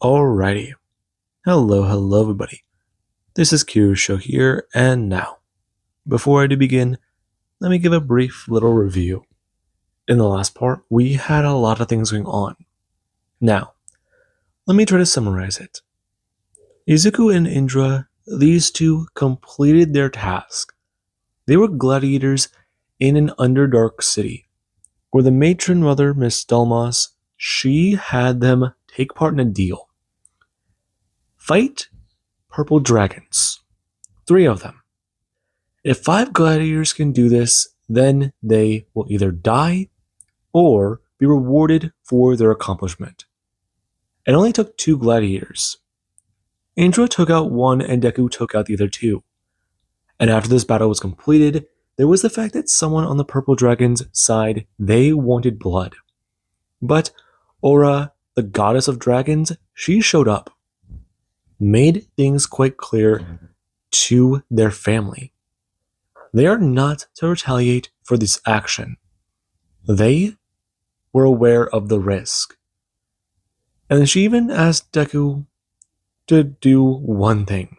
Alrighty. Hello everybody. This is Kyusho here, and now, before I do begin, let me give a brief little review. In the last part, we had a lot of things going on. Now, let me try to summarize it. Izuku and Indra, these two completed their task. They were gladiators in an underdark city, where the matron mother, Miss Delmas, she had them take part in a deal. Fight purple dragons. 3 of them. If 5 gladiators can do this, then they will either die or be rewarded for their accomplishment. It only took 2 gladiators. Indra took out 1 and Deku took out the other 2. And after this battle was completed, there was the fact that someone on the purple dragon's side, they wanted blood. But Aura, the goddess of dragons, she showed up. Made things quite clear to their family. They are not to retaliate for this action. They were aware of the risk. And she even asked Deku to do one thing.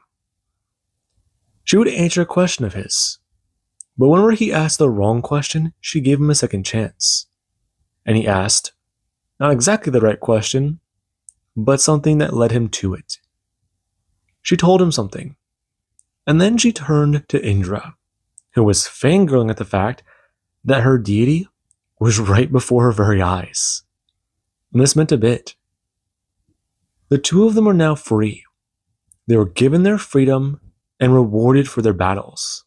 She would answer a question of his. But whenever he asked the wrong question, she gave him a second chance. And he asked, not exactly the right question, but something that led him to it. She told him something. And then she turned to Indra, who was fangirling at the fact that her deity was right before her very eyes. And this meant a bit. The 2 of them are now free. They were given their freedom and rewarded for their battles.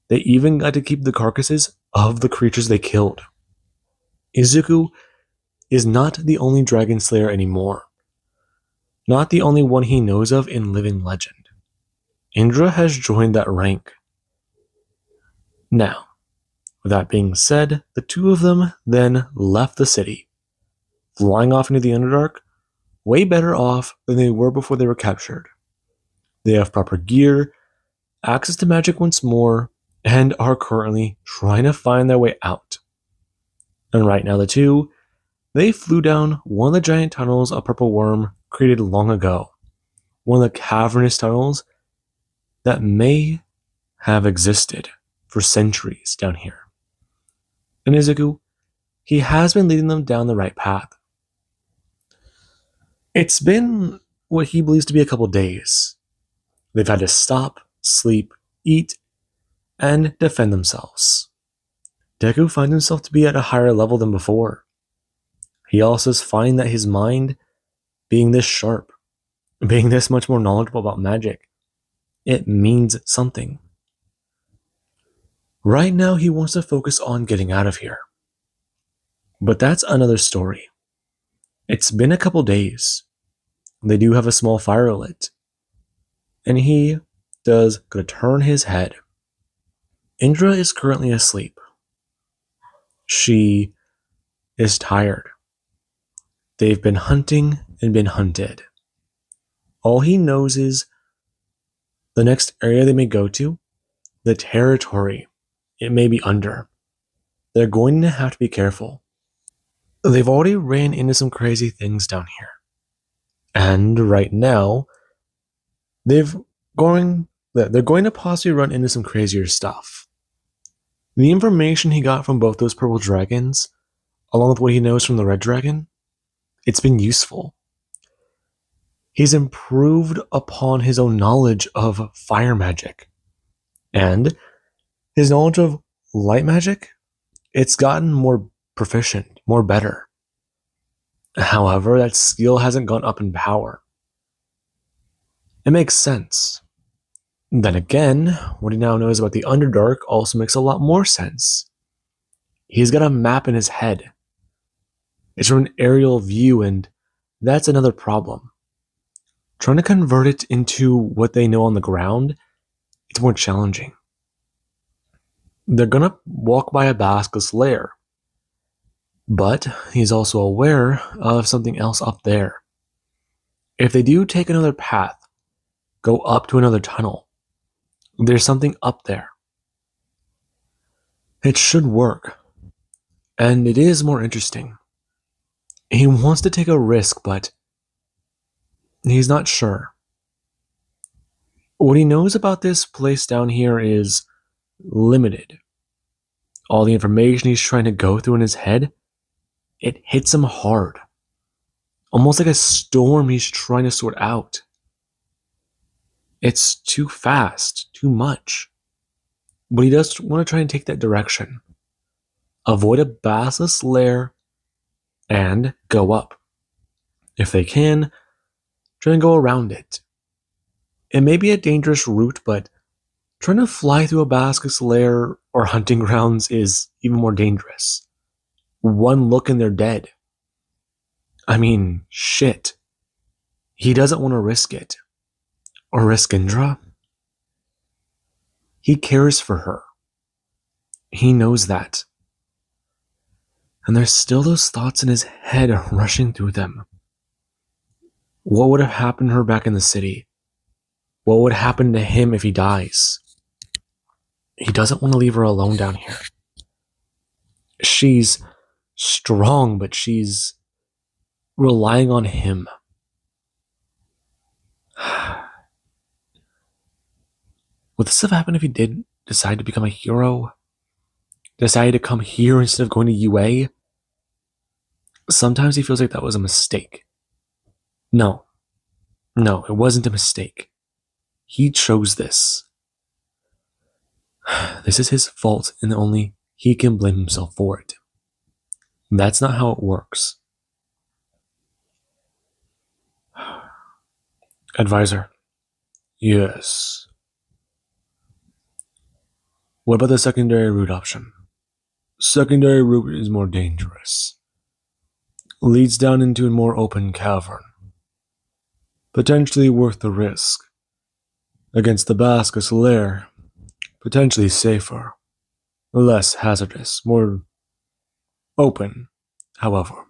They even got to keep the carcasses of the creatures they killed. Izuku is not the only dragon slayer anymore. Not the only one he knows of in living legend. Indra has joined that rank. Now, with that being said, the 2 of them then left the city, flying off into the Underdark, way better off than they were before they were captured. They have proper gear, access to magic once more, and are currently trying to find their way out. And right now the 2, they flew down one of the giant tunnels a purple worm created long ago. One of the cavernous tunnels that may have existed for centuries down here. And Izuku, he has been leading them down the right path. It's been what he believes to be a couple days. They've had to stop, sleep, eat, and defend themselves. Deku finds himself to be at a higher level than before. He also is finding that his mind, being this sharp, being this much more knowledgeable about magic, it means something. Right now, he wants to focus on getting out of here. But that's another story. It's been a couple days. They do have a small fire lit. And he does go to turn his head. Indra is currently asleep. She is tired. They've been hunting and been hunted. All he knows is the next area they may go to, the territory it may be under. They're going to have to be careful. They've already ran into some crazy things down here. And right now, they're going to possibly run into some crazier stuff. The information he got from both those purple dragons, along with what he knows from the red dragon, it's been useful. He's improved upon his own knowledge of fire magic. And his knowledge of light magic, it's gotten more proficient, more better. However, that skill hasn't gone up in power. It makes sense. Then again, what he now knows about the Underdark also makes a lot more sense. He's got a map in his head. It's from an aerial view, and that's another problem. Trying to convert it into what they know on the ground, it's more challenging. They're gonna walk by a basilisk lair, but he's also aware of something else up there. If they do take another path, go up to another tunnel, there's something up there. It should work, and it is more interesting. He wants to take a risk, but He's not sure. What he knows about this place down here is limited. All the information he's trying to go through in his head, it hits him hard. Almost like a storm he's trying to sort out. It's too fast, too much. But he does want to try and take that direction. Avoid a basilisk lair and go up. If they can, try and go around it. It may be a dangerous route, but trying to fly through a basilisk lair or hunting grounds is even more dangerous. One look and they're dead. I mean, shit. He doesn't want to risk it. Or risk Indra. He cares for her. He knows that. And there's still those thoughts in his head rushing through them. What would have happened to her back in the city? What would happen to him if he dies? He doesn't want to leave her alone down here. She's strong, but she's relying on him. Would this have happened if he did decide to become a hero? Decided to come here instead of going to UA? Sometimes he feels like that was a mistake. No, it wasn't a mistake. He chose this. This is his fault, and only he can blame himself for it. That's not how it works. Advisor. Yes. What about the secondary route option? Secondary route is more dangerous. Leads down into a more open cavern. Potentially worth the risk. Against the basilisk lair, potentially safer. Less hazardous, more open, however.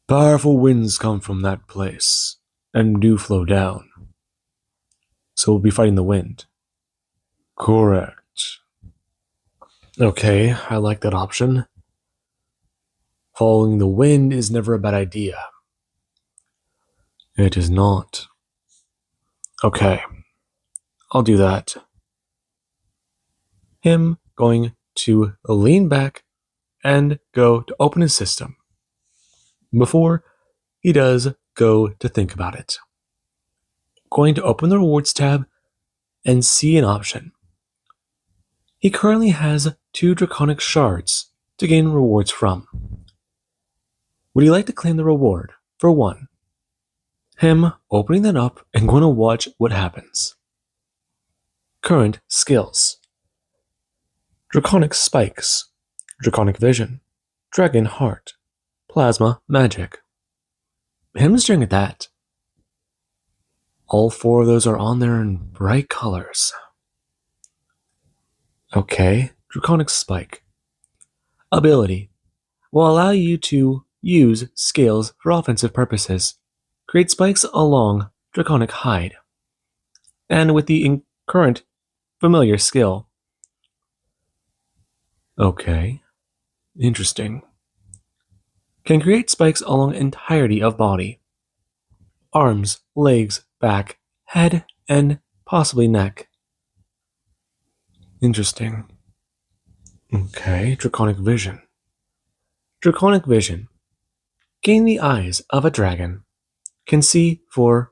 Powerful winds come from that place, and do flow down. So we'll be fighting the wind. Correct. Okay, I like that option. Following the wind is never a bad idea. It is not. Okay, I'll do that. Him going to lean back and go to open his system. Before he does go to think about it. Going to open the rewards tab and see an option. He currently has 2 draconic shards to gain rewards from. Would he like to claim the reward for 1? Him opening that up and going to watch what happens. Current skills. Draconic spikes, draconic vision, dragon heart, plasma magic. Him staring at that. All 4 of those are on there in bright colors. Okay, draconic spike. Ability. Will allow you to use scales for offensive purposes. Create spikes along draconic hide. And with the current familiar skill. Okay, interesting. Can create spikes along entirety of body. Arms, legs, back, head, and possibly neck. Interesting. Okay, draconic vision. Draconic vision. Gain the eyes of a dragon. Can see for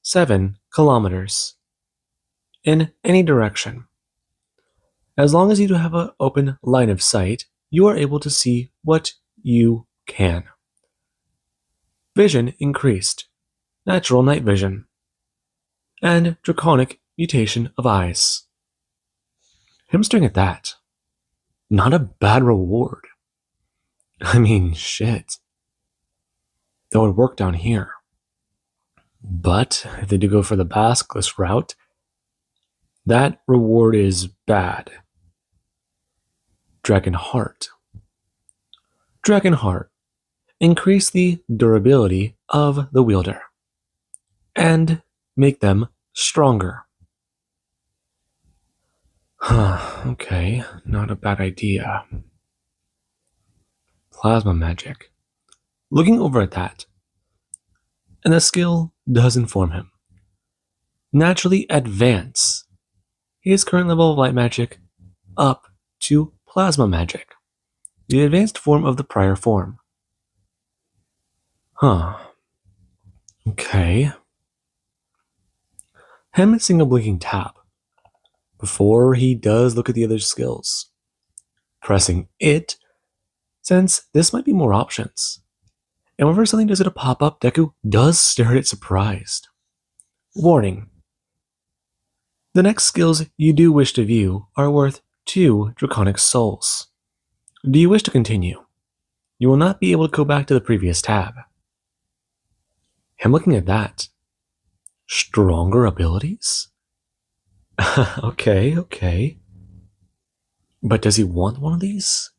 7 kilometers. In any direction. As long as you have an open line of sight, you are able to see what you can. Vision increased. Natural night vision. And draconic mutation of eyes. Him staring at that. Not a bad reward. I mean, shit. That would work down here. But if they do go for the basilisk route, that reward is bad. Dragon Heart. Dragon Heart. Increase the durability of the wielder. And make them stronger. Okay, not a bad idea. Plasma magic. Looking over at that. and the skill does inform him. Naturally advance his current level of light magic up to plasma magic, the advanced form of the prior form. Okay. Him seeing a blinking tab before he does look at the other skills. Pressing it, since this might be more options. And whenever something does get a pop up, Deku does stare at it surprised. Warning. The next skills you do wish to view are worth 2 Draconic Souls. Do you wish to continue? You will not be able to go back to the previous tab. Him looking at that. Stronger abilities? Okay. But does he want one of these?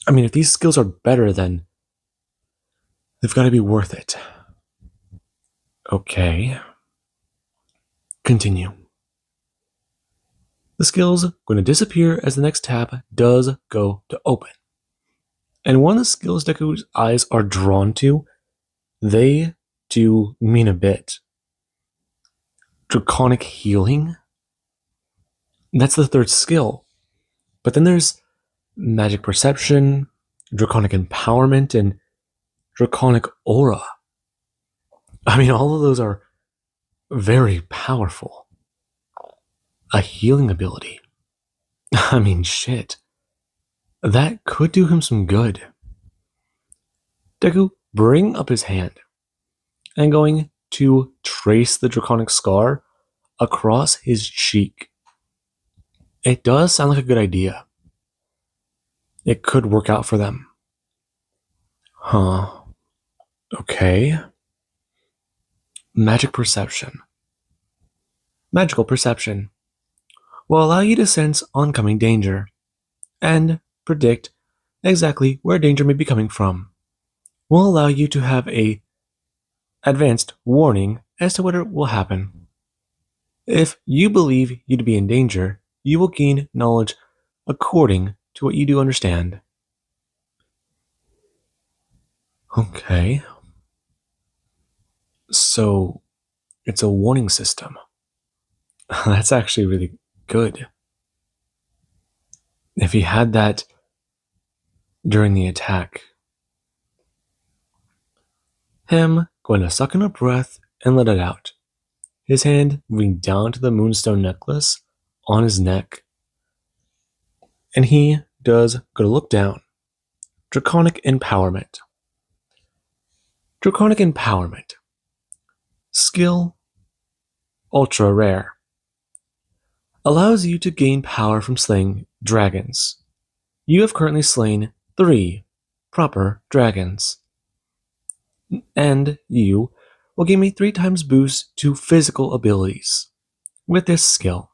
I mean, if these skills are better, then they've got to be worth it. Okay. Continue. The skill's going to disappear as the next tab does go to open. And one of the skills Deku's eyes are drawn to, they do mean a bit. Draconic Healing? That's the third skill. But then there's Magic Perception, Draconic Empowerment, and Draconic Aura. I mean, all of those are very powerful. A healing ability. I mean, shit. That could do him some good. Deku bring up his hand and going to trace the Draconic Scar across his cheek. It does sound like a good idea. It could work out for them. Okay. Magic Perception. Magical Perception will allow you to sense oncoming danger and predict exactly where danger may be coming from. Will allow you to have a advanced warning as to what will happen. If you believe you to be in danger, you will gain knowledge according to what you do understand. Okay. So, it's a warning system. That's actually really good. If he had that during the attack. Him going to suck in a breath and let it out. His hand moving down to the moonstone necklace on his neck. And he does go to look down. Draconic Empowerment. Draconic Empowerment. Skill ultra rare. Allows you to gain power from slaying dragons. You have currently slain 3 proper dragons. And you will give me 3 times boost to physical abilities with this skill.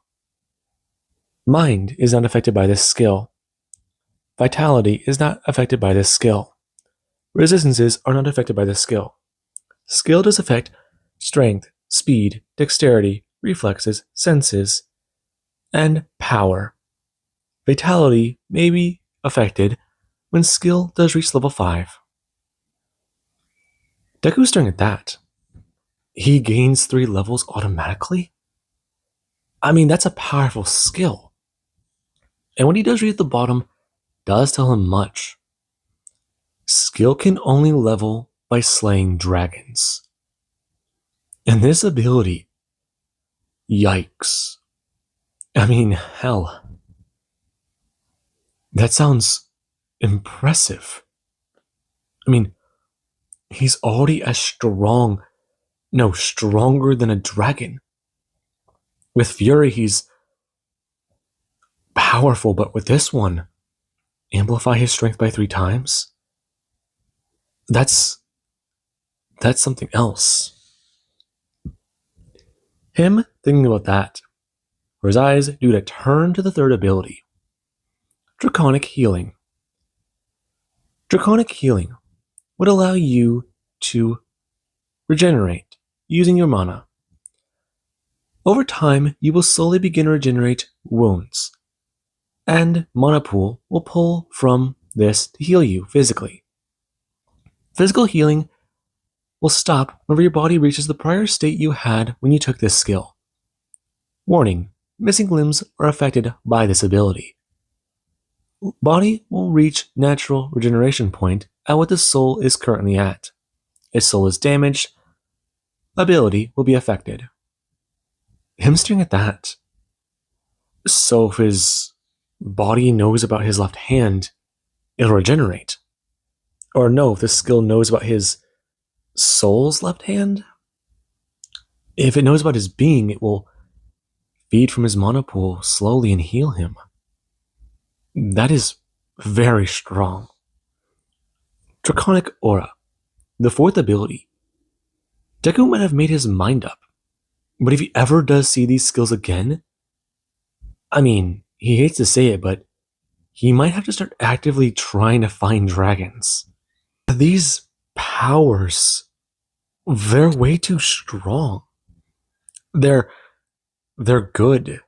Mind is not affected by this skill. Vitality is not affected by this skill. Resistances are not affected by this skill. Skill does affect strength, speed, dexterity, reflexes, senses, and power. Vitality may be affected when skill does reach level 5. Deku's staring at that. He gains 3 levels automatically? I mean, that's a powerful skill. And what he does read at the bottom does tell him much. Skill can only level by slaying dragons. And this ability, yikes. I mean, hell. That sounds impressive. I mean, he's already stronger than a dragon. With Fury, he's powerful, but with this one, amplify his strength by 3 times? That's something else. Him thinking about that, where his eyes do to turn to the third ability. Draconic Healing. Draconic Healing would allow you to regenerate using your mana. Over time, you will slowly begin to regenerate wounds, and Mana Pool will pull from this to heal you physically. Physical healing will stop whenever your body reaches the prior state you had when you took this skill. Warning: missing limbs are affected by this ability. Body will reach natural regeneration point at what the soul is currently at. If soul is damaged, ability will be affected. Him staring at that. So if his body knows about his left hand, it'll regenerate. Or no, if this skill knows about his soul's left hand, if it knows about his being, it will feed from his mana pool slowly and heal him. That is very strong. Draconic Aura, the fourth ability. Deku might have made his mind up, but if he ever does see these skills again, I mean, he hates to say it, but he might have to start actively trying to find dragons. These powers, they're way too strong. They're good.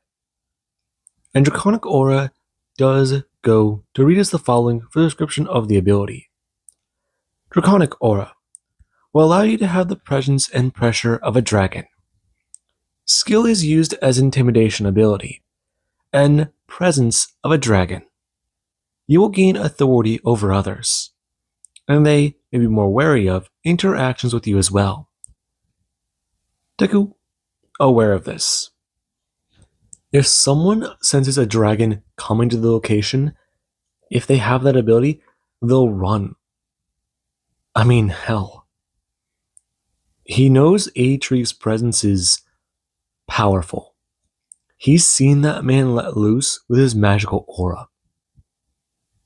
And Draconic Aura does go to read us the following for the description of the ability. Draconic Aura will allow you to have the presence and pressure of a dragon. Skill is used as intimidation ability and presence of a dragon. You will gain authority over others, and they may be more wary of interactions with you as well. Deku, aware of this. If someone senses a dragon coming to the location, if they have that ability, they'll run. I mean, hell. He knows Atri's presence is powerful. He's seen that man let loose with his magical aura.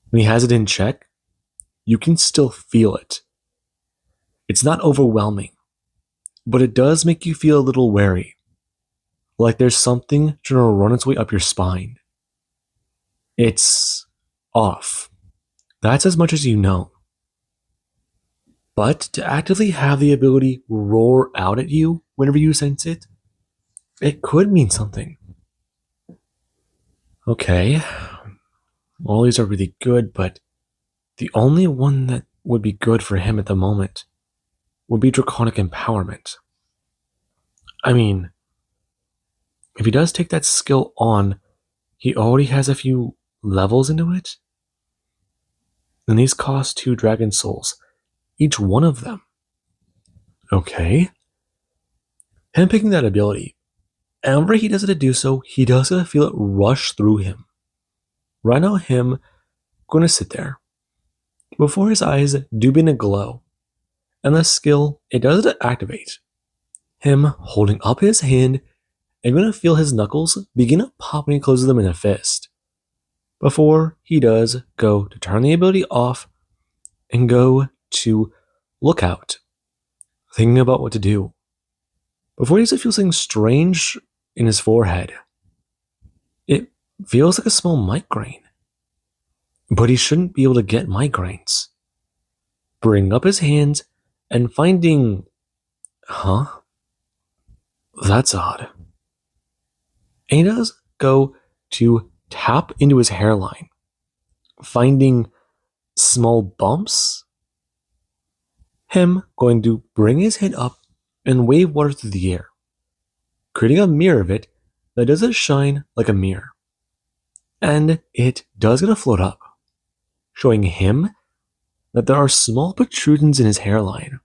When he has it in check, you can still feel it. It's not overwhelming, but it does make you feel a little wary. Like there's something trying to run its way up your spine. It's off. That's as much as you know. But to actively have the ability roar out at you whenever you sense it, it could mean something. Okay, all these are really good, but the only one that would be good for him at the moment would be Draconic Empowerment. I mean, if he does take that skill on, he already has a few levels into it. And these cost 2 Dragon Souls, each one of them. Okay. Him picking that ability, and whenever he does it to do so, he does it to feel it rush through him. Right now, him gonna sit there. Before his eyes do begin to glow, and the skill, it does it to activate. Him holding up his hand, and gonna feel his knuckles begin to pop when he closes them in a fist. Before he does go to turn the ability off and go to lookout, thinking about what to do. Before he does feel something strange in his forehead. It feels like a small migraine. But he shouldn't be able to get migraines. Bring up his hands and finding, that's odd. And he does go to tap into his hairline, finding small bumps. Him going to bring his head up and wave water through the air, creating a mirror of it that doesn't shine like a mirror. And it does get to float up, showing him that there are small protrusions in his hairline.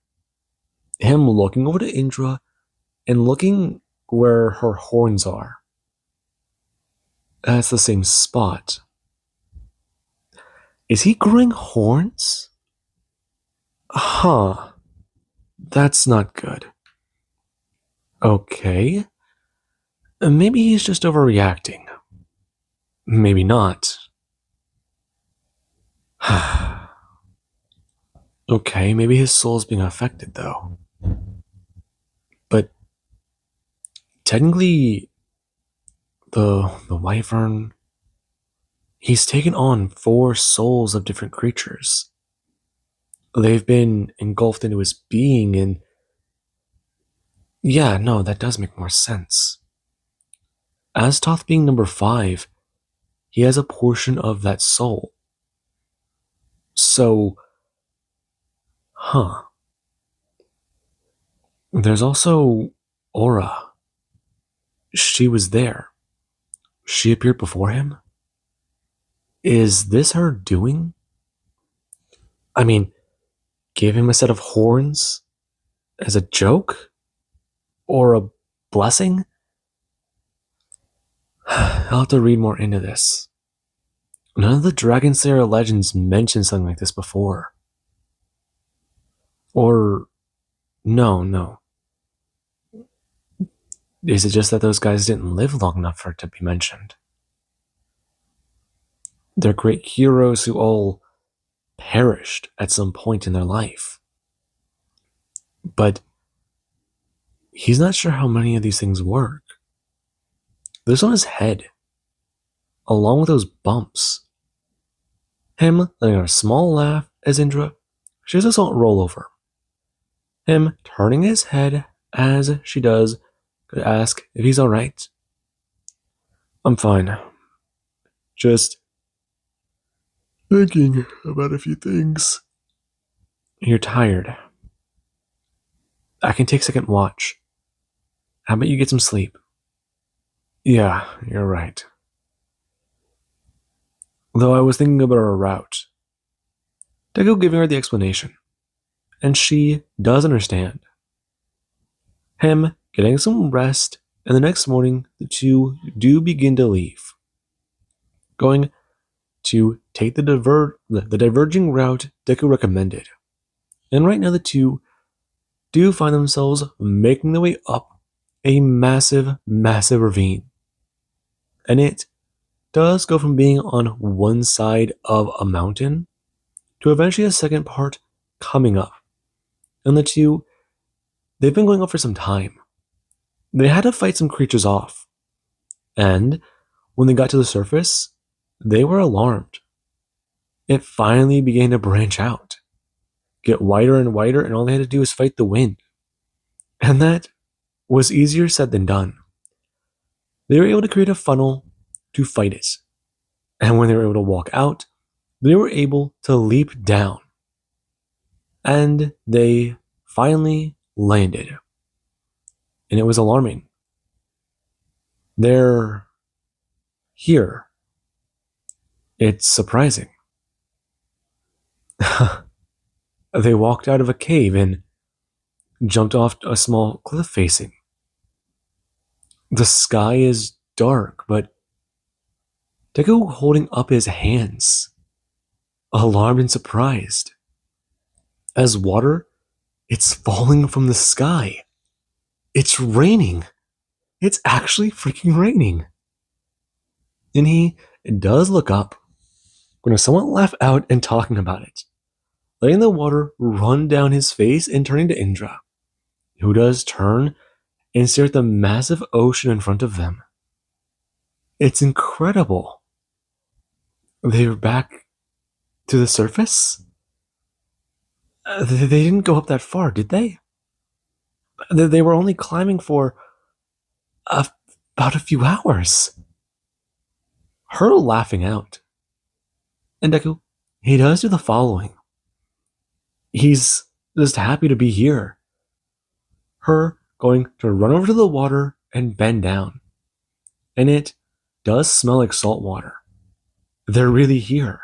Him looking over to Indra and looking where her horns are. That's the same spot. Is he growing horns? That's not good. Okay. Maybe he's just overreacting. Maybe not. Okay, maybe his soul's being affected though. But technically, the wyvern, he's taken on 4 souls of different creatures. They've been engulfed into his being, and yeah, no, that does make more sense. Aztoth being number 5, he has a portion of that soul. So, There's also Aura. She was there. She appeared before him. Is this her doing? I mean, give him a set of horns as a joke? Or a blessing? I'll have to read more into this. None of the Dragon Slayer legends mention something like this before. Or, no. Is it just that those guys didn't live long enough for it to be mentioned? They're great heroes who all perished at some point in their life. But he's not sure how many of these things work. This on his head, along with those bumps. Him letting out a small laugh as Indra shares a salt roll over. Him turning his head as she does to ask if he's alright. I'm fine. Just thinking about a few things. You're tired. I can take second watch. How about you get some sleep? Yeah, you're right. Though I was thinking about our route. Deku giving her the explanation. And she does understand. Him getting some rest, and the next morning the two do begin to leave. Going to take the diverging route Deku recommended. And right now the two do find themselves making their way up a massive ravine. And it does go from being on one side of a mountain to eventually a second part coming up. And the two, they've been going up for some time. They had to fight some creatures off. And when they got to the surface, they were alarmed. It finally began to branch out, get wider and wider, and all they had to do was fight the wind. And that was easier said than done. They were able to create a funnel to fight it. And when they were able to walk out, they were able to leap down. And they finally landed. And it was alarming. They're here. It's surprising. They walked out of a cave and jumped off a small cliff facing. The sky is dark, but Deku holding up his hands, alarmed and surprised. As water, it's falling from the sky. It's raining. It's actually freaking raining. And he does look up, going to somewhat laugh out and talking about it, letting the water run down his face and turning to Indra, who does turn and stare at the massive ocean in front of them. It's incredible. They're back to the surface? They didn't go up that far, did they? They were only climbing for about a few hours. Her laughing out. And Deku, he does do the following. He's just happy to be here. Her going to run over to the water and bend down. And it does smell like salt water. They're really here.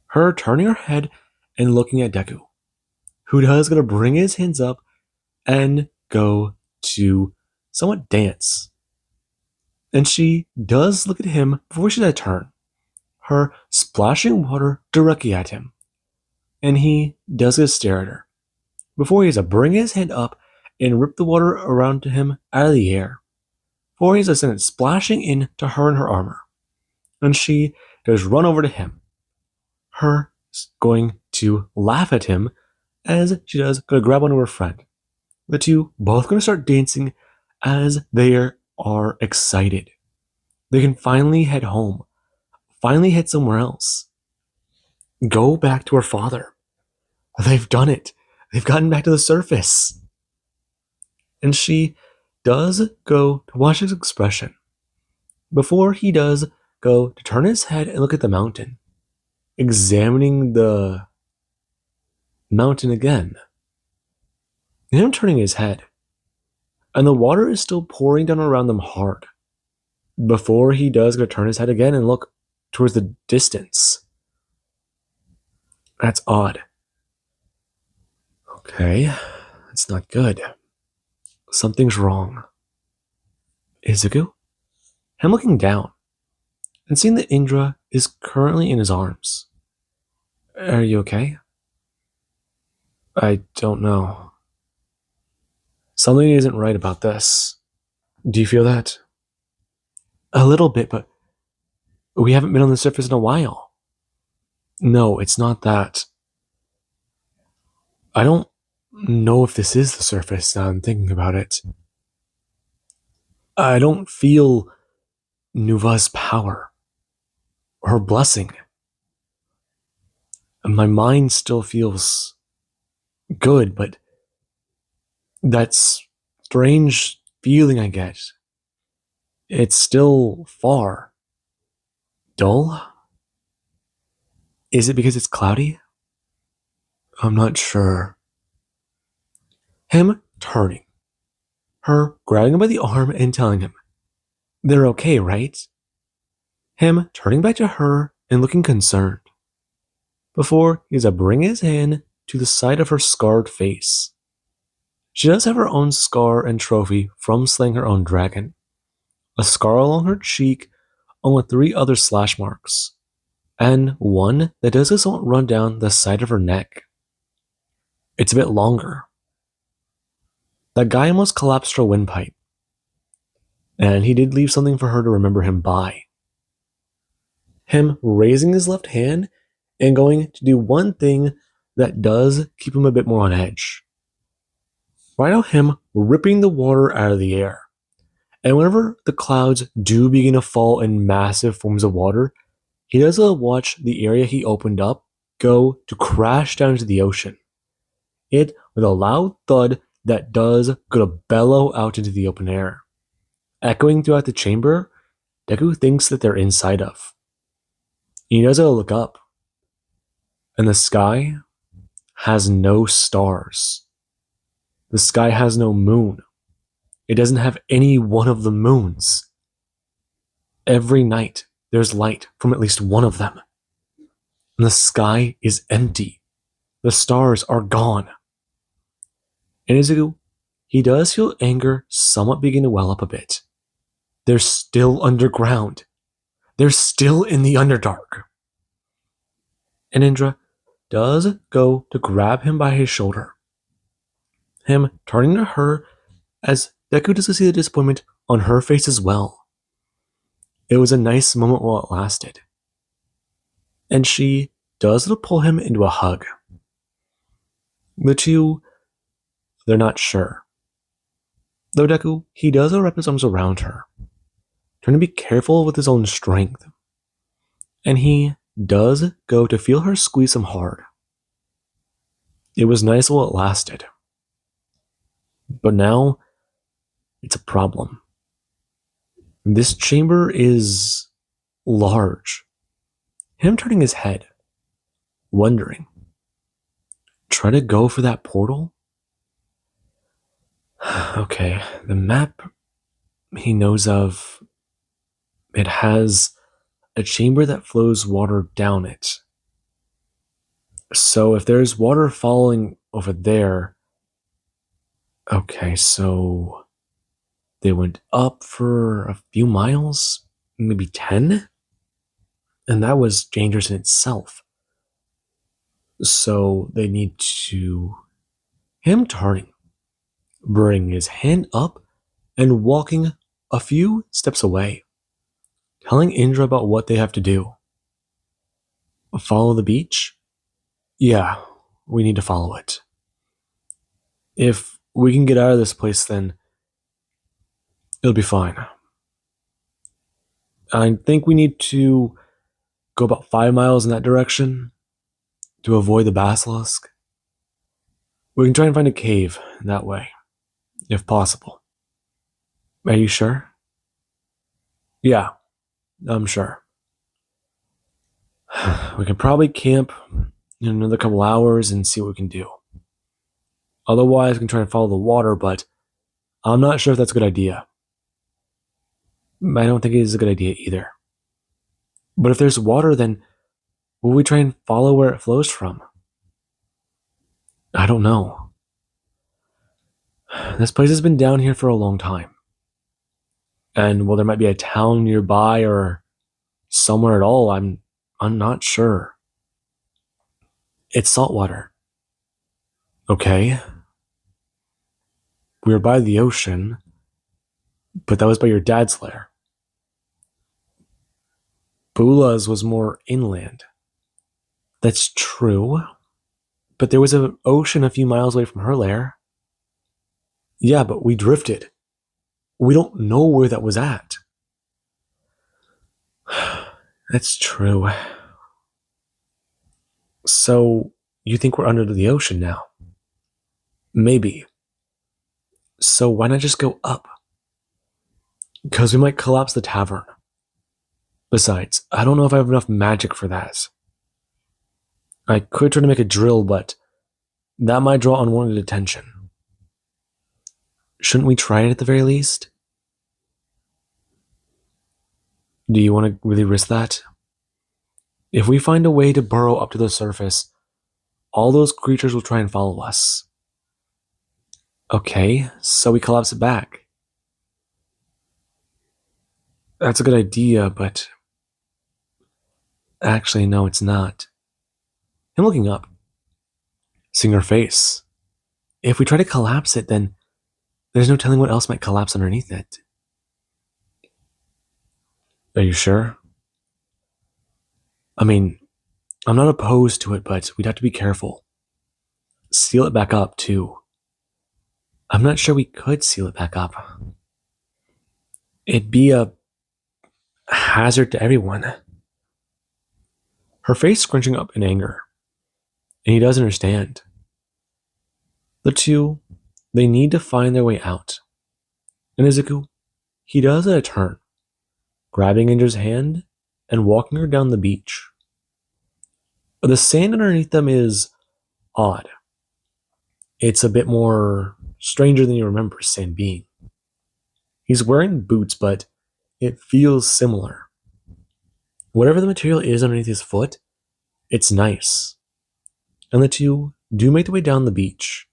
Her turning her head and looking at Deku, who does going to bring his hands up and go to somewhat dance. And she does look at him before she does turn, her splashing water directly at him. And he does get stare at her, before he has to bring his hand up and rip the water around to him out of the air, before he has to send it splashing into her and her armor. And she does run over to him, her going to laugh at him as she does going to grab onto her friend. The two both going to start dancing as they are excited. They can finally head home, finally head somewhere else. Go back to her father. They've done it. They've gotten back to the surface. And she does go to watch his expression before he does go to turn his head and look at the mountain, examining the mountain again. him turning his head, and the water is still pouring down around them hard. Before he does go turn his head again and look towards the distance. That's odd. Okay, that's not good. Something's wrong. Izuku? I'm looking down and seeing that Indra is currently in his arms. Are you okay? I don't know. Something isn't right about this. Do you feel that? A little bit, but we haven't been on the surface in a while. No, it's not that. I don't know if this is the surface now I'm thinking about it. I don't feel Nuva's power, her blessing. My mind still feels good, but that strange feeling I get, it's still far. Dull? Is it because it's cloudy? I'm not sure. Him turning, her grabbing him by the arm and telling him, they're okay, right? Him turning back to her and looking concerned. Before he's a bring his hand to the side of her scarred face. She does have her own scar and trophy from slaying her own dragon. A scar along her cheek, along with 3 other slash marks, and one that does somewhat run down the side of her neck. It's a bit longer. That guy almost collapsed her windpipe, and he did leave something for her to remember him by. Him raising his left hand and going to do one thing that does keep him a bit more on edge. Right now, him ripping the water out of the air. And whenever the clouds do begin to fall in massive forms of water, he does watch the area he opened up go to crash down into the ocean. It, with a loud thud that does go to bellow out into the open air. Echoing throughout the chamber, Deku thinks that they're inside of. He does look up, and the sky has no stars. The sky has no moon. It doesn't have any one of the moons. Every night, there's light from at least one of them. And the sky is empty. The stars are gone. And Izuku, he does feel anger somewhat begin to well up a bit. They're still underground. They're still in the Underdark. And Indra does go to grab him by his shoulder. Him turning to her as Deku does see the disappointment on her face as well. It was a nice moment while it lasted. And she does pull him into a hug. The two, they're not sure. Though Deku, he does wrap his arms around her, trying to be careful with his own strength. And he does go to feel her squeeze him hard. It was nice while it lasted. But now, it's a problem. This chamber is large. Him turning his head, wondering. Try to go for that portal? Okay, the map he knows of, it has a chamber that flows water down it. So if there's water falling over there, okay, so they went up for a few miles, maybe 10? And that was dangerous in itself. So they need to... Him turning, bring his hand up, and walking a few steps away, telling Indra about what they have to do. Follow the beach? Yeah, we need to follow it. If we can get out of this place, then it'll be fine. I think we need to go about 5 miles in that direction to avoid the basilisk. We can try and find a cave that way, if possible. Are you sure? Yeah, I'm sure. We can probably camp in another couple hours and see what we can do. Otherwise, we can try and follow the water, but I'm not sure if that's a good idea. I don't think it is a good idea either. But if there's water, then will we try and follow where it flows from? I don't know. This place has been down here for a long time. And well, there might be a town nearby or somewhere at all. I'm not sure. It's saltwater. Okay. We were by the ocean, but that was by your dad's lair. Bula's was more inland. That's true. But there was an ocean a few miles away from her lair. Yeah, but we drifted. We don't know where that was at. That's true. So, you think we're under the ocean now? Maybe. So why not just go up? Because we might collapse the tavern. Besides, I don't know if I have enough magic for that. I could try to make a drill, but that might draw unwanted attention. Shouldn't we try it at the very least? Do you want to really risk that? If we find a way to burrow up to the surface, all those creatures will try and follow us. Okay, so we collapse it back. That's a good idea, but actually, no, it's not. I'm looking up, seeing her face. If we try to collapse it, then there's no telling what else might collapse underneath it. Are you sure? I mean, I'm not opposed to it, but we'd have to be careful. Seal it back up, too. I'm not sure we could seal it back up. It'd be a hazard to everyone. Her face scrunching up in anger. And he doesn't understand. The two, they need to find their way out. And Izuku, he does a turn, grabbing Indra's hand and walking her down the beach. But the sand underneath them is odd. It's a bit more stranger than you remember sand being. He's wearing boots, but it feels similar. Whatever the material is underneath his foot, it's nice. And the two do make their way down the beach,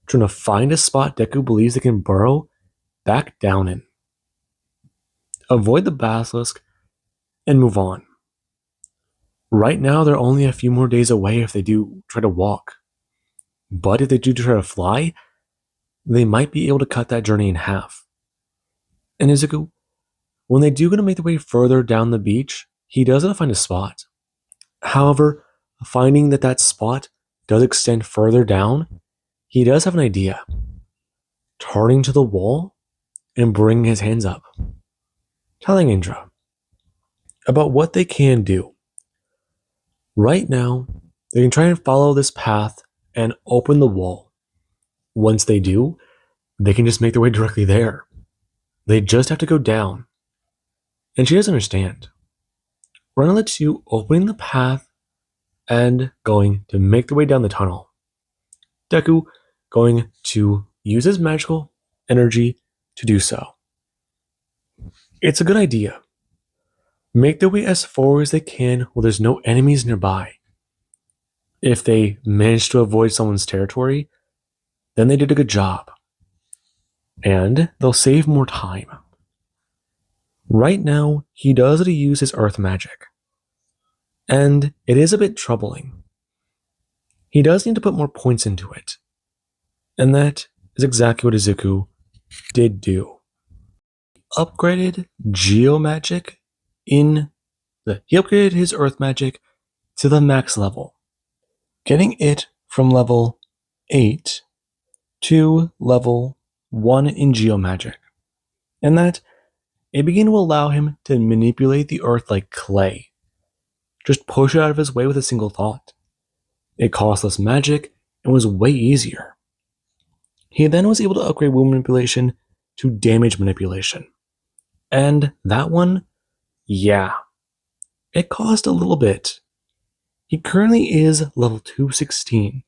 trying to find a spot Deku believes they can burrow back down in. Avoid the basilisk and move on. Right now, they're only a few more days away if they do try to walk. But if they do try to fly, they might be able to cut that journey in half. And Izuku, when they do going to make their way further down the beach, he doesn't find a spot. However, finding that spot does extend further down, he does have an idea. Turning to the wall and bringing his hands up, telling Indra about what they can do. Right now, they can try and follow this path and open the wall. Once they do, they can just make their way directly there. They just have to go down. And she doesn't understand. We're going to let you opening the path and going to make their way down the tunnel. Deku going to use his magical energy to do so. It's a good idea. Make their way as far as they can while there's no enemies nearby. If they manage to avoid someone's territory, then they did a good job. And they'll save more time. Right now, he does have to use his earth magic. And it is a bit troubling. He does need to put more points into it. And that is exactly what Izuku did do. Upgraded Geomagic he upgraded his earth magic to the max level, getting it from level 8 to level 1 in Geomagic. And that it began to allow him to manipulate the earth like clay. Just push it out of his way with a single thought. It cost less magic and was way easier. He then was able to upgrade wound manipulation to damage manipulation. And that one, yeah, it cost a little bit. He currently is level 216.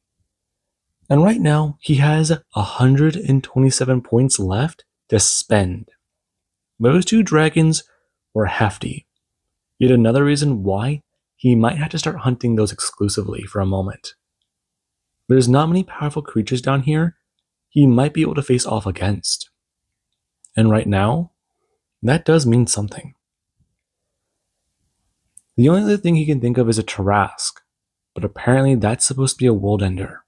And right now, he has 127 points left to spend. Those two dragons were hefty. Yet another reason why he might have to start hunting those exclusively for a moment. There's not many powerful creatures down here he might be able to face off against. And right now, that does mean something. The only other thing he can think of is a Tarask, but apparently that's supposed to be a world ender.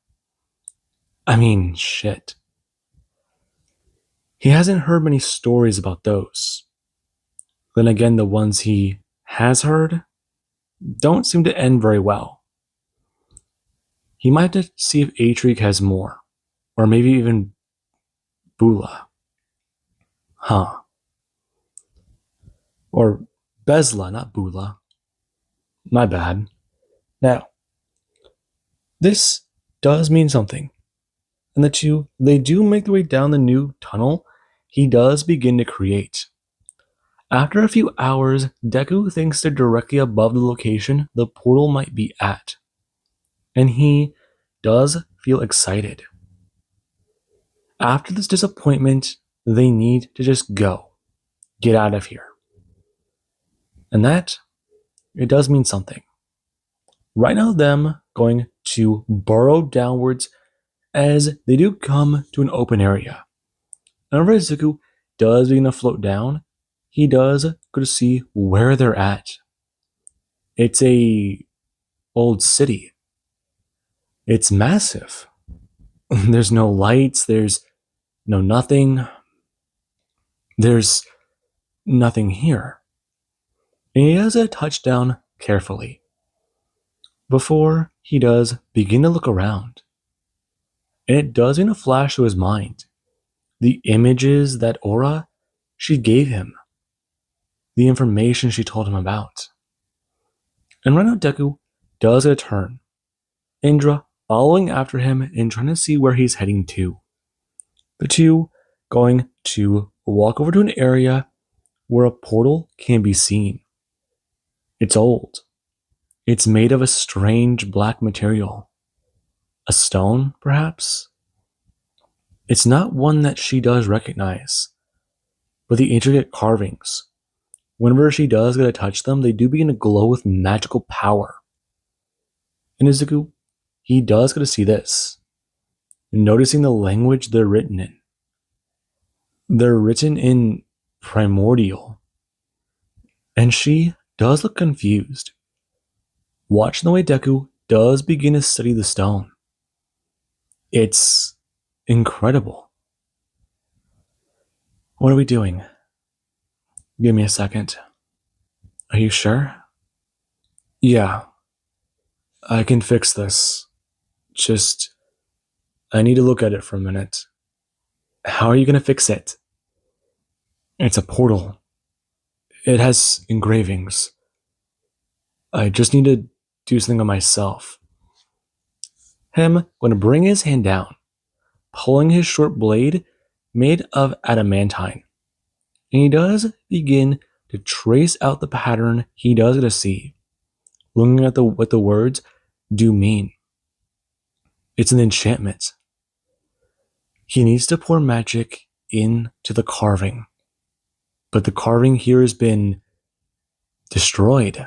I mean, shit. He hasn't heard many stories about those. Then again, the ones he has heard don't seem to end very well. He might have to see if Atric has more, or maybe even Bula. Huh. Or Bezla, not Bula. My bad. Now, this does mean something. And the two, they do make their way down the new tunnel he does begin to create. After a few hours, Deku thinks they're directly above the location the portal might be at. And he does feel excited. After this disappointment, they need to just go. Get out of here. And that, it does mean something. Right now, them going to burrow downwards as they do come to an open area. Whenever Izuku does begin to float down, he does go to see where they're at. It's a old city. It's massive. There's no lights, there's no nothing. There's nothing here. And he does a touchdown carefully before he does begin to look around. And it does begin to flash to his mind the images that Aura she gave him, the information she told him about. And right now Deku does get a turn. Indra following after him and trying to see where he's heading to. The two going to walk over to an area where a portal can be seen. It's old. It's made of a strange black material. A stone, perhaps? It's not one that she does recognize, but the intricate carvings. Whenever she does get to touch them, they do begin to glow with magical power. And Izuku, he does get to see this, noticing the language they're written in. They're written in primordial. And she does look confused, watching the way Deku does begin to study the stone. It's incredible. What are we doing? Give me a second. Are you sure? Yeah, I can fix this. Just, I need to look at it for a minute. How are you going to fix it? It's a portal. It has engravings. I just need to do something on myself. Him going to bring his hand down, pulling his short blade made of adamantine. And he does begin to trace out the pattern he does get to see, looking at what the words do mean. It's an enchantment. He needs to pour magic into the carving. But the carving here has been destroyed.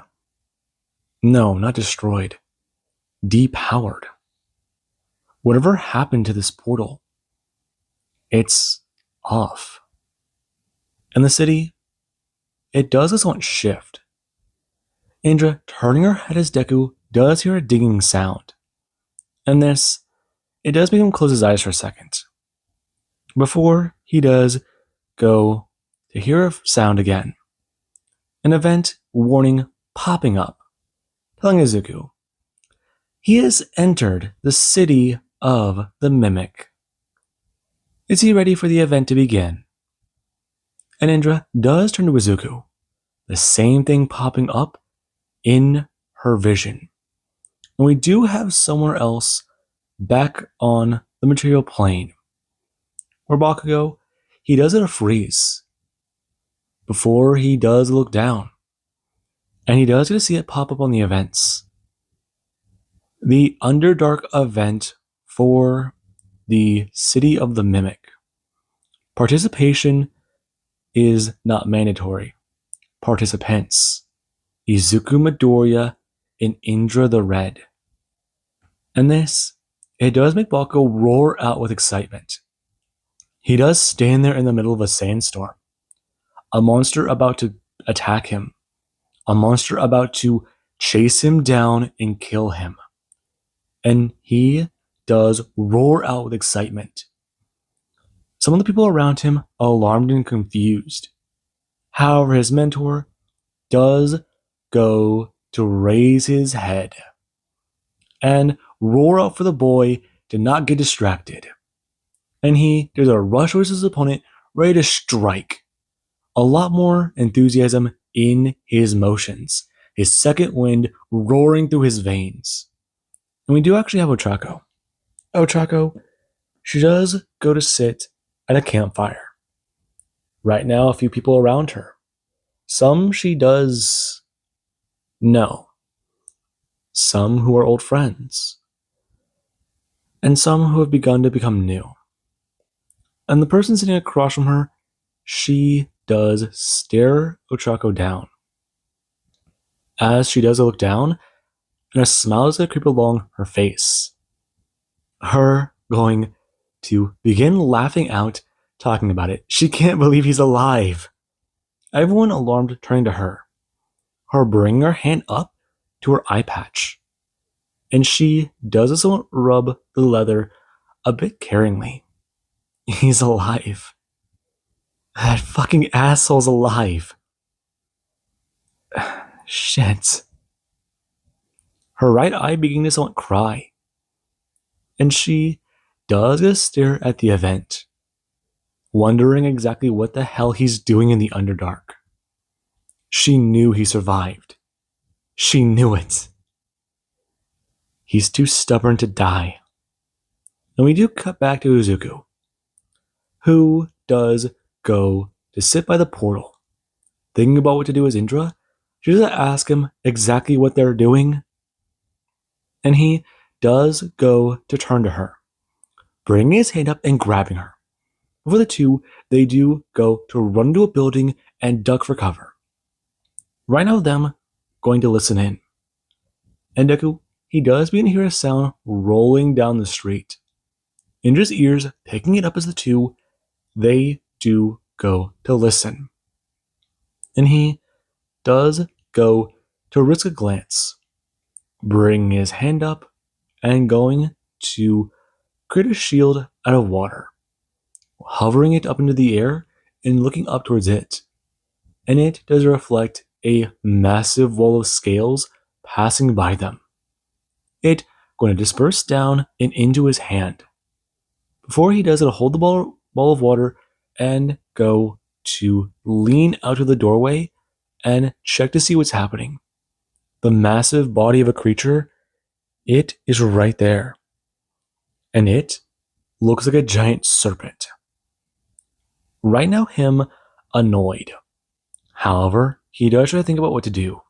No, not destroyed. Depowered. Whatever happened to this portal, it's off. And the city, it does this one shift. Indra, turning her head as Deku, does hear a dinging sound. And this, it does make him close his eyes for a second. Before he does go to hear a sound again. An event warning popping up, telling Izuku he has entered the city of the Mimic. Is he ready for the event to begin? And Indra does turn to Izuku, the same thing popping up in her vision. And we do have somewhere else back on the material plane, where Bakugo, he does it a freeze before he does look down. And he does get to see it pop up on the events. The Underdark event for the City of the Mimic. Participation is not mandatory. Participants: Izuku Midoriya and Indra the Red. And this, it does make Bakugo roar out with excitement. He does stand there in the middle of a sandstorm. A monster about to attack him. A monster about to chase him down and kill him. And he does roar out with excitement. Some of the people around him alarmed and confused. However, his mentor does go to raise his head and roar out for the boy to not get distracted. And he does a rush towards his opponent, ready to strike. A lot more enthusiasm in his motions, his second wind roaring through his veins. And we do actually have Ochako. Ochako, she does go to sit at a campfire. Right now, a few people around her. Some she does know. Some who are old friends. And some who have begun to become new. And the person sitting across from her, she does stare Ochako down. As she does look down, and a smile is going to creep along her face. Her going to begin laughing out, talking about it. She can't believe he's alive. Everyone alarmed turning to her. Her bringing her hand up to her eye patch. And she does this one rub the leather a bit caringly. He's alive. That fucking asshole's alive. Shit. Her right eye beginning to somewhat cry. And she does just stare at the event, wondering exactly what the hell he's doing in the Underdark. She knew he survived. She knew it. He's too stubborn to die. And we do cut back to Izuku, who does go to sit by the portal, thinking about what to do as Indra. She doesn't ask him exactly what they're doing. And he does go to turn to her, bringing his hand up and grabbing her. Before the two, they do go to run to a building and duck for cover. Right now, them going to listen in. And Deku, he does begin to hear a sound rolling down the street. Indra's ears picking it up as the two, they do go to listen. And he does go to risk a glance, bringing his hand up and going to create a shield out of water, hovering it up into the air and looking up towards it. And it does reflect a massive wall of scales passing by them. It going to disperse down and into his hand. Before he does, it'll hold the ball of water and go to lean out of the doorway and check to see what's happening. The massive body of a creature, it is right there. And it looks like a giant serpent. Right now, him annoyed. However, he does try to think about what to do.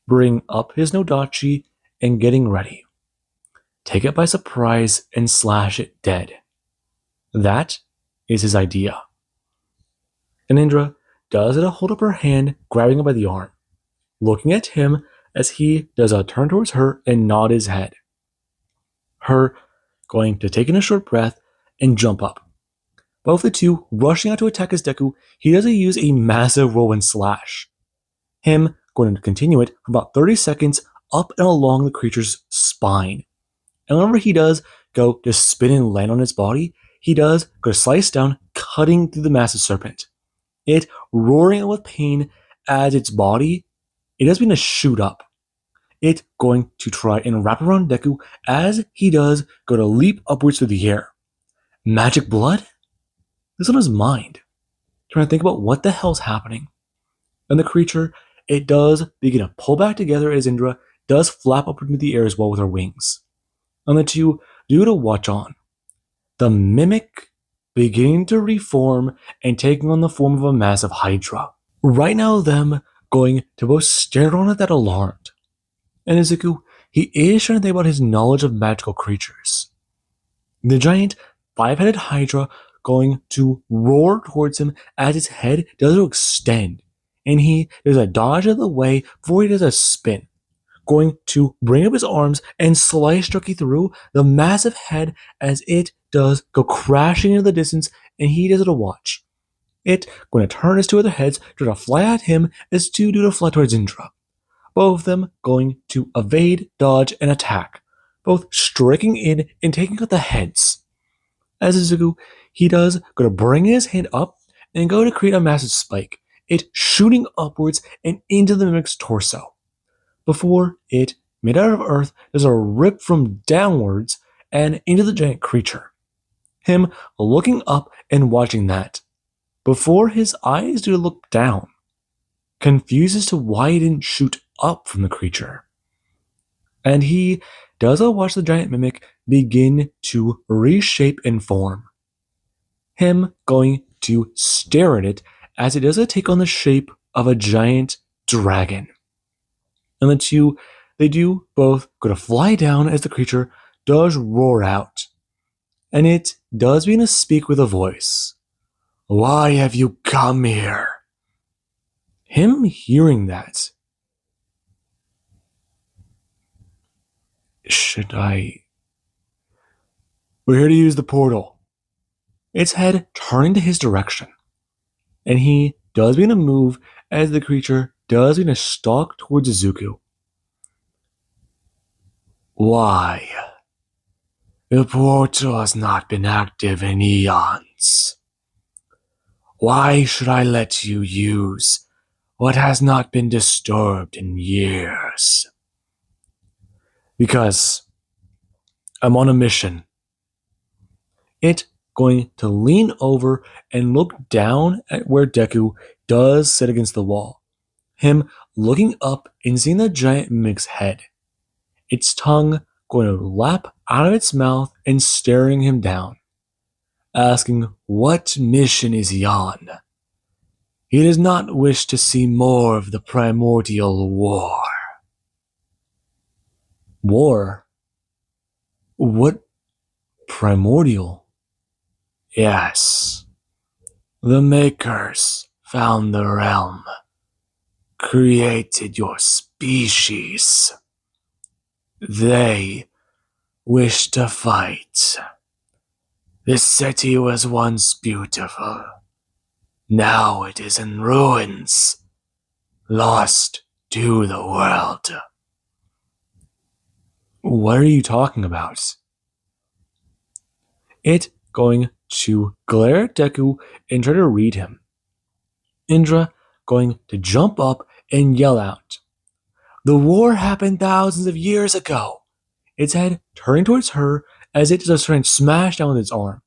Bring up his Nodachi and getting ready. Take it by surprise and slash it dead. That is his idea. And Indra does it hold up her hand, grabbing him by the arm, looking at him as he does a turn towards her and nod his head. Her going to take in a short breath and jump up. Both the two rushing out to attack his Deku, he does use a massive whirlwind slash. Him going to continue it for about 30 seconds up and along the creature's spine. And whenever he does go to spin and land on its body, he does go to slice down, cutting through the massive serpent. It roaring out with pain as its body, it does begin to shoot up. It going to try and wrap around Deku as he does go to leap upwards through the air. Magic blood? This on his mind, trying to think about what the hell's happening. And the creature, it does begin to pull back together as Indra does flap up into the air as well with her wings. And the two do to watch on. The mimic beginning to reform and taking on the form of a massive hydra. Right now, them going to both stare on it that alarmed. And Izuku, he is trying to think about his knowledge of magical creatures. The giant five-headed Hydra going to roar towards him as its head does extend, and he does a dodge out of the way before he does a spin, going to bring up his arms and slice directly through the massive head as it does go crashing into the distance, and he does it a watch. It going to turn his two other heads, try to fly at him as two do to fly towards Indra. Both of them going to evade, dodge, and attack, both striking in and taking out the heads. As Izuku, he does go to bring his hand up and go to create a massive spike, it shooting upwards and into the mimic's torso, before it, made out of earth, does a rip from downwards and into the giant creature. Him looking up and watching that, before his eyes do look down, confused as to why he didn't shoot up from the creature. And he does watch the giant mimic begin to reshape and form. Him going to stare at it as it does take on the shape of a giant dragon. And the two, they do both go to fly down as the creature does roar out. And it does begin to speak with a voice. Why have you come here? Him hearing that. We're here to use the portal. Its head turning to his direction. And he does begin to move as the creature does begin to stalk towards Izuku. Why? The portal has not been active in eons. Why should I let you use what has not been disturbed in years? Because I'm on a mission. It going to lean over and look down at where Deku does sit against the wall. Him looking up and seeing the giant mimic's head. Its tongue going to lap out of its mouth and staring him down, asking what mission is he on. He does not wish to see more of the primordial war. War? What primordial? Yes. The Makers found the realm, created your species. They wish to fight. This city was once beautiful. Now it is in ruins, lost to the world. What are you talking about? It going to glare at Deku and try to read him. Indra going to jump up and yell out. The war happened thousands of years ago. Its head turning towards her as it does try and smash down with its arm.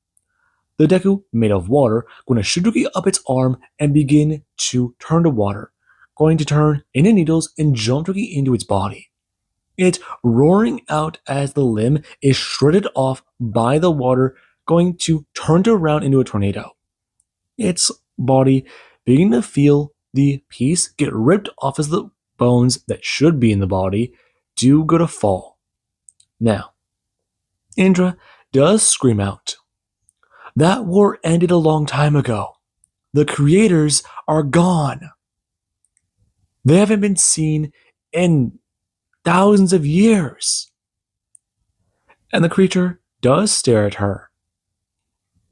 The Deku, made of water, going to Shuduki up its arm and begin to turn to water, going to turn into needles and jump Duki into its body. It roaring out as the limb is shredded off by the water, going to turn around into a tornado. Its body beginning to feel the piece get ripped off as the bones that should be in the body do go to fall. Now, Indra does scream out. That war ended a long time ago. The creators are gone. They haven't been seen in thousands of years. And the creature does stare at her.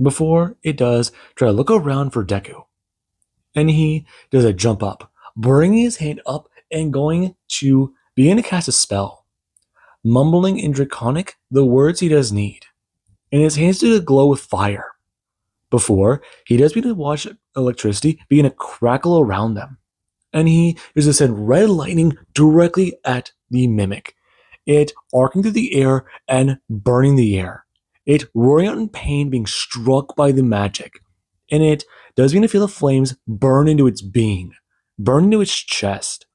Before it does try to look around for Deku. And he does a jump up, bringing his hand up and going to begin to cast a spell, mumbling in Draconic the words he does need. And his hands do glow with fire. Before, he does begin to watch electricity begin to crackle around them. And he does to send red lightning directly at the mimic. It arcing through the air and burning the air. It roaring out in pain being struck by the magic. And it does begin to feel the flames burn into its being, burn into its chest.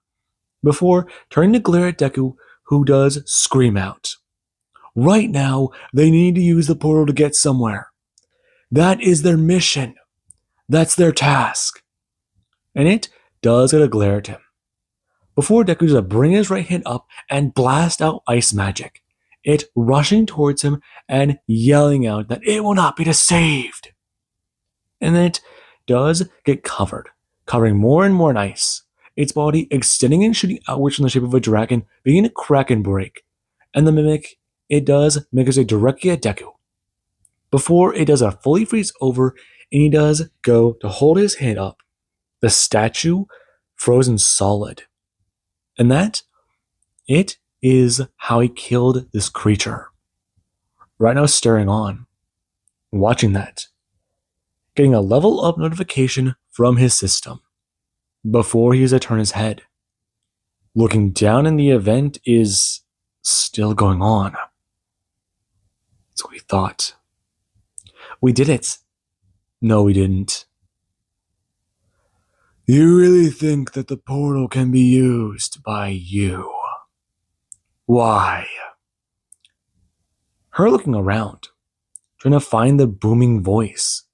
Before turning to glare at Deku, who does scream out. Right now, they need to use the portal to get somewhere. That is their mission. That's their task. And it does get a glare at him. Before Deku does bring his right hand up and blast out ice magic. it rushing towards him and yelling out that it will not be deceived. And then it does get covering more and more in ice, its body extending and shooting outwards from the shape of a dragon, beginning to crack and break. And the mimic, it does make its way directly at Deku. Before it does a fully freeze over, and he does go to hold his hand up, the statue frozen solid. And that, it is how he killed this creature. Right now, staring on, watching that, getting a level up notification from his system before he has to turn his head. Looking down, and the event is still going on. That's what we thought. We did it. No, we didn't. You really think that the portal can be used by you? Why? Her looking around, trying to find the booming voice,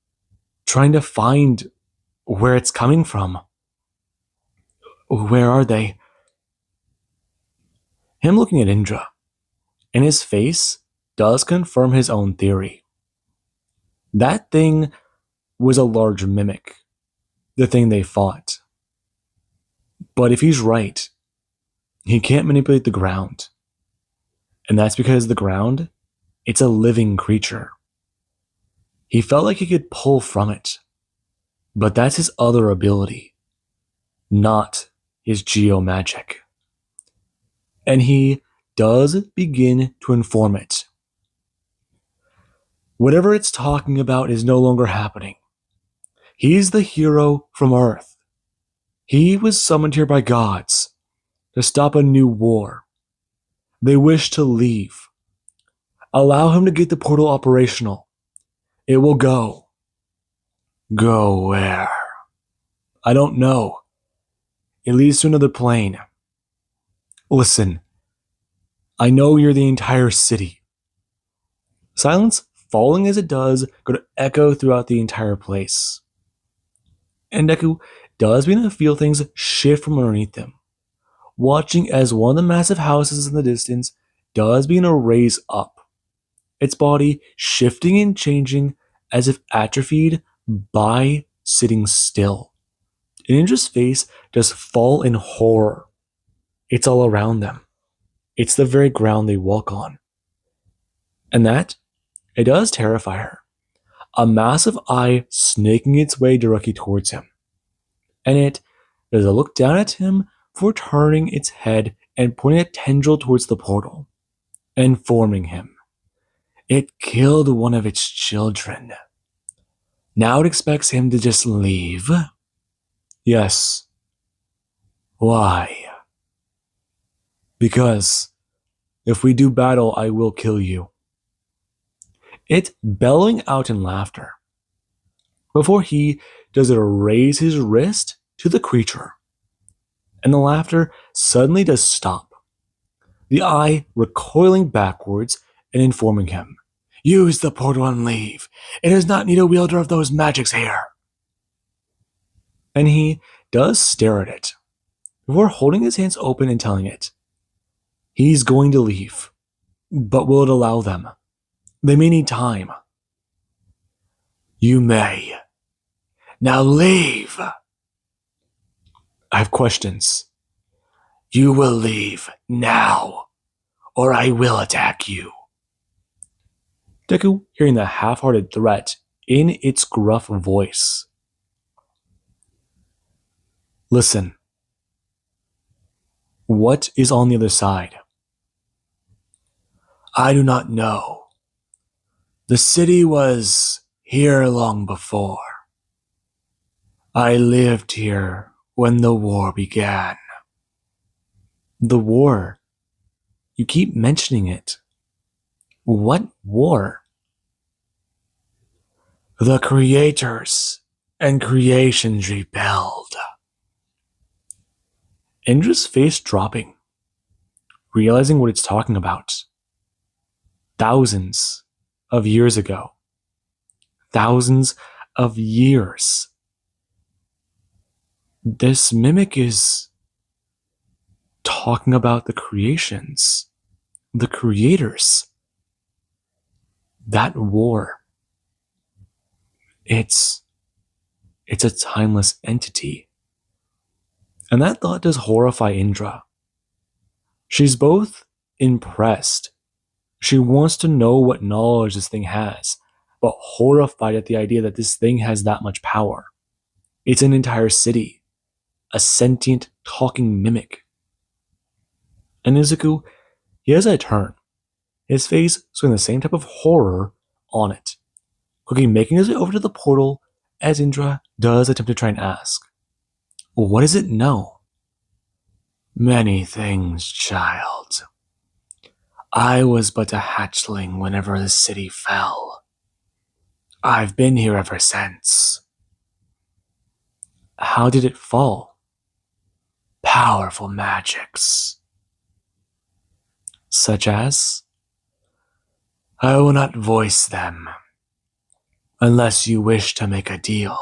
trying to find where it's coming from. Where are they? Him looking at Indra, and his face does confirm his own theory. That thing was a large mimic, the thing they fought. But if he's right, he can't manipulate the ground. And that's because the ground, it's a living creature. He felt like he could pull from it. But that's his other ability, not his geomagic. And he does begin to inform it. Whatever it's talking about is no longer happening. He's the hero from Earth. He was summoned here by gods to stop a new war. They wish to leave. Allow him to get the portal operational. It will go. Go where? I don't know. It leads to another plane. Listen, I know you're the entire city. Silence, falling as it does, go to echo throughout the entire place. And Deku does begin to feel things shift from underneath him, watching as one of the massive houses in the distance does begin to raise up, its body shifting and changing as if atrophied by sitting still. Ninja's face does fall in horror. It's all around them. It's the very ground they walk on. And that, it does terrify her. A massive eye snaking its way directly towards him. And it does a look down at him before turning its head and pointing a tendril towards the portal, informing him. It killed one of its children. Now it expects him to just leave. Yes. Why? Because if we do battle, I will kill you. It bellowing out in laughter. Before he does it raise his wrist to the creature. And the laughter suddenly does stop. The eye recoiling backwards and informing him. Use the portal and leave. It does not need a wielder of those magics here. And he does stare at it, before holding his hands open and telling it. He's going to leave. But will it allow them? They may need time. You may. Now leave. I have questions. You will leave now, or I will attack you. Deku, hearing the half-hearted threat in its gruff voice. Listen. What is on the other side? I do not know. The city was here long before. I lived here when the war began. The war? You keep mentioning it. What war? The creators and creations rebelled. Indra's face dropping, realizing what it's talking about. Thousands of years ago. Thousands of years. This mimic is talking about the creations. the creators. That war, it's a timeless entity. And that thought does horrify Indra. She's both impressed. She wants to know what knowledge this thing has, but horrified at the idea that this thing has that much power. It's an entire city, a sentient, talking mimic. And Izuku, he has a turn. His face showing the same type of horror on it. Quickly making his way over to the portal as Indra does attempt to try and ask, what does it know? Many things, child. I was but a hatchling whenever the city fell. I've been here ever since. How did it fall? Powerful magics. Such as? I will not voice them, unless you wish to make a deal.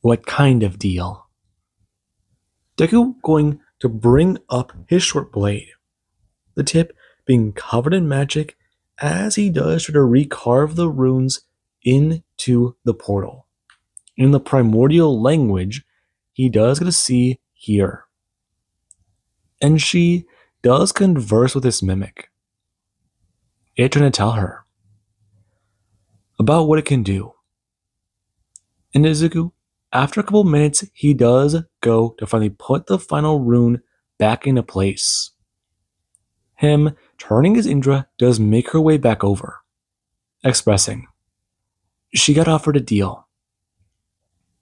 What kind of deal? Deku going to bring up his short blade, the tip being covered in magic as he does try to recarve the runes into the portal. In the primordial language, he does get to see here. And she does converse with this mimic. It trying to tell her about what it can do. And Izuku, after a couple minutes, he does go to finally put the final rune back into place. Him turning his Indra does make her way back over, expressing, she got offered a deal.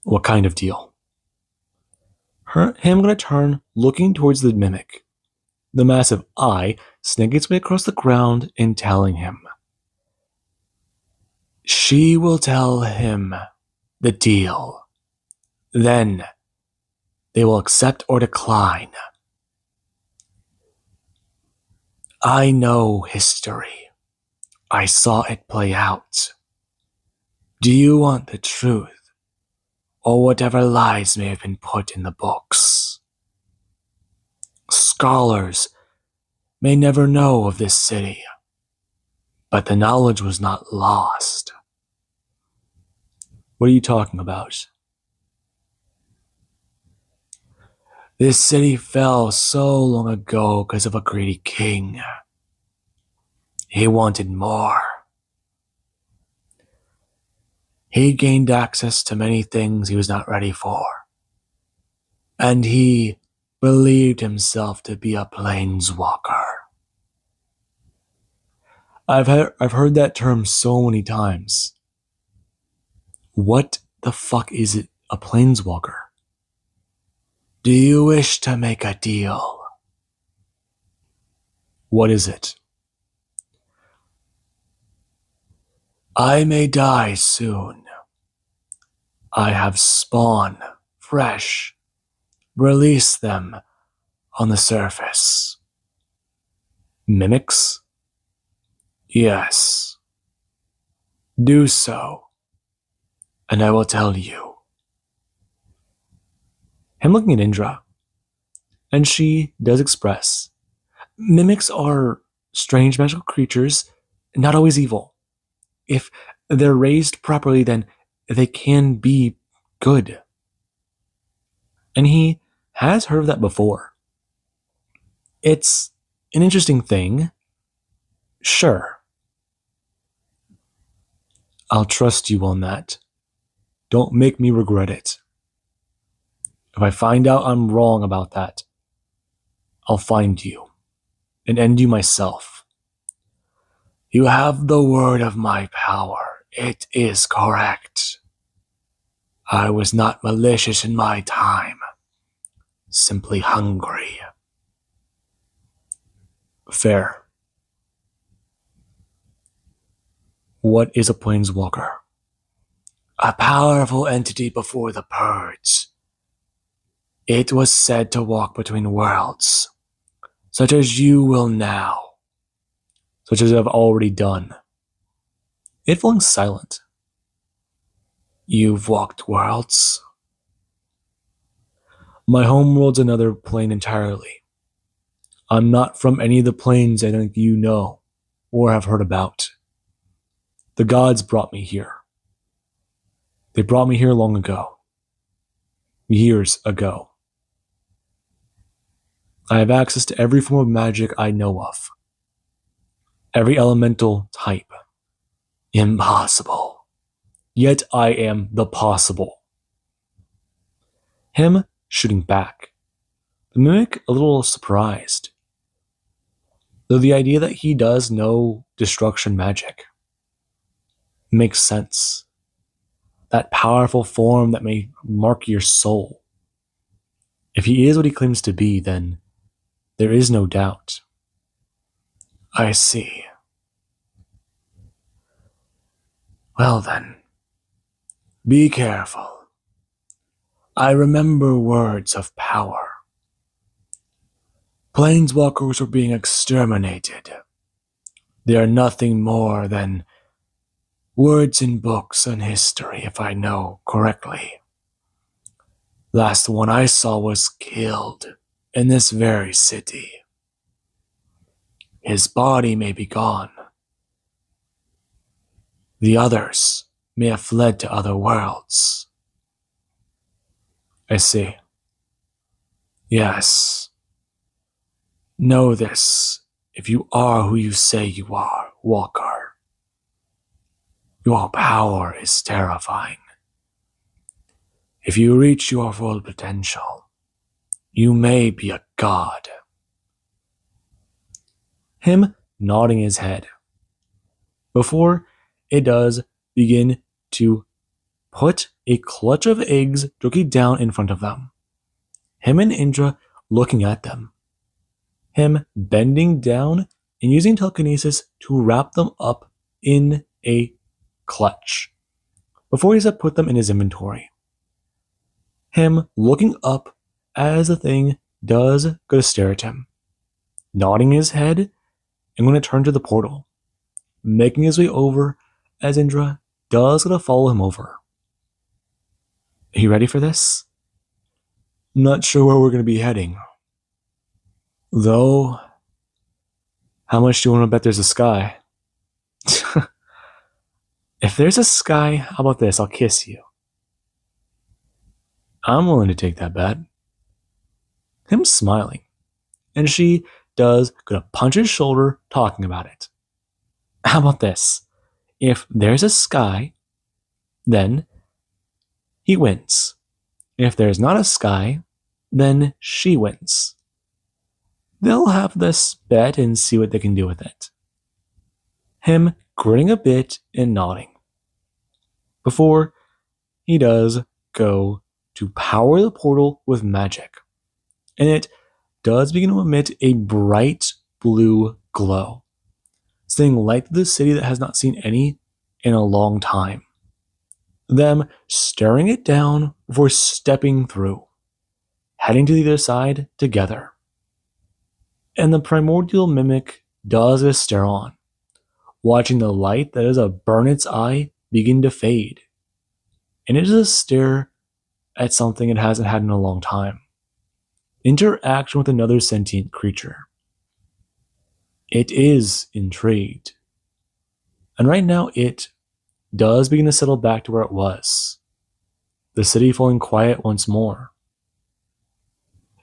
What kind of deal? Him gonna turn, looking towards the mimic. The massive eye snaking its way across the ground and telling him, she will tell him the deal. Then they will accept or decline. I know history. I saw it play out. Do you want the truth, or whatever lies may have been put in the books? Scholars may never know of this city, but the knowledge was not lost. What are you talking about? This city fell so long ago because of a greedy king. He wanted more. He gained access to many things he was not ready for. And he believed himself to be a planeswalker. I've heard that term so many times. What the fuck is it, a planeswalker? Do you wish to make a deal? What is it? I may die soon. I have spawn, fresh. Release them on the surface. Mimics? Yes. Do so, and I will tell you. Him looking at Indra, and she does express, mimics are strange magical creatures, not always evil. If they're raised properly, then they can be good. And he has heard of that before. It's an interesting thing. Sure. I'll trust you on that. Don't make me regret it. If I find out I'm wrong about that, I'll find you and end you myself. You have the word of my power. It is correct. I was not malicious in my time, simply hungry. Fair. What is a planeswalker? A powerful entity before the purge. It was said to walk between worlds, such as you will now, such as I've already done. It falling silent. You've walked worlds. My homeworld's another plane entirely. I'm not from any of the planes I think you know or have heard about. The gods brought me here. They brought me here long ago. Years ago. I have access to every form of magic I know of. Every elemental type. Impossible. Yet I am the possible. Him shooting back. The mimic a little surprised. Though the idea that he does know destruction magic makes sense. That powerful form that may mark your soul. If he is what he claims to be, then there is no doubt. I see. Well then, be careful. I remember words of power. Planeswalkers were being exterminated. They are nothing more than words in books and history, if I know correctly. Last one I saw was killed in this very city. His body may be gone. The others may have fled to other worlds. I see. Yes. Know this, if you are who you say you are, Walker. Your power is terrifying. If you reach your full potential, you may be a god. Him nodding his head. Before it does begin to put a clutch of eggs directly down in front of them. Him and Indra looking at them. Him bending down and using telekinesis to wrap them up in a clutch before he's put them in his inventory. Him looking up as the thing does go to stare at him, nodding his head and going to turn to the portal, making his way over as Indra does go to follow him over. Are you ready for this? Not sure where we're going to be heading. Though, how much do you want to bet there's a sky? If there's a sky, how about this? I'll kiss you. I'm willing to take that bet. Him smiling. And she does gonna punch his shoulder talking about it. How about this? If there's a sky, then he wins. If there's not a sky, then she wins. They'll have this bet and see what they can do with it. Him grinning a bit and nodding. Before he does go to power the portal with magic. And it does begin to emit a bright blue glow, sending light to the city that has not seen any in a long time. Them staring it down before stepping through, heading to the other side together. And the primordial mimic does a stare on, watching the light that is a burn its eye begin to fade. And it is a stare at something it hasn't had in a long time. Interaction with another sentient creature. It is intrigued. And right now it does begin to settle back to where it was. The city falling quiet once more.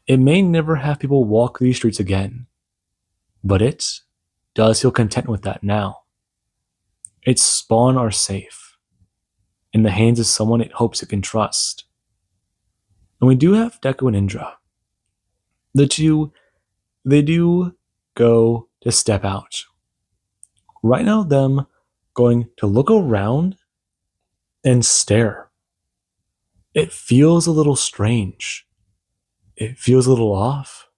It may never have people walk these streets again, but it does feel content with that now. Its spawn are safe, in the hands of someone it hopes it can trust. And we do have Deku and Indra. The two, they do go to step out. Right now, them going to look around and stare. It feels a little strange. It feels a little off.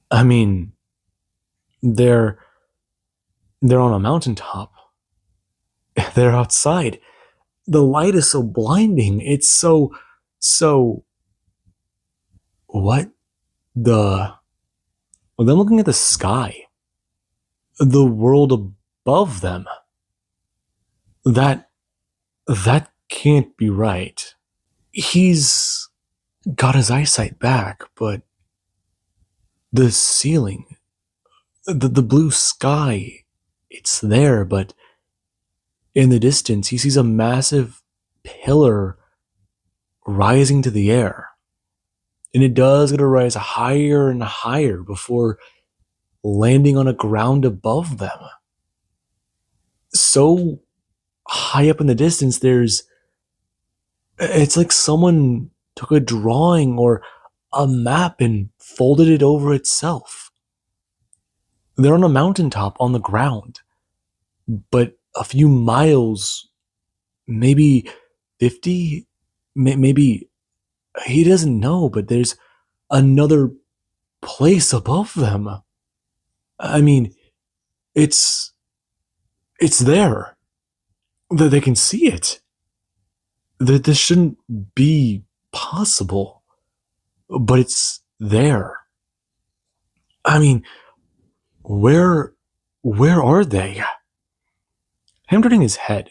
I mean, they're on a mountaintop. They're outside. The light is so blinding. It's so what the well, them looking at the sky, the world above them. That can't be right. He's got his eyesight back, but The ceiling, the blue sky, it's there, but in the distance, he sees a massive pillar rising to the air. And it does get to rise higher and higher before landing on a ground above them. So high up in the distance, it's like someone took a drawing or a map and folded it over itself. They're on a mountaintop on the ground, but a few miles, maybe 50, maybe he doesn't know, but there's another place above them. I mean, it's there. That they can see it. That this shouldn't be possible, but it's there. I mean, where are they? Him turning his head,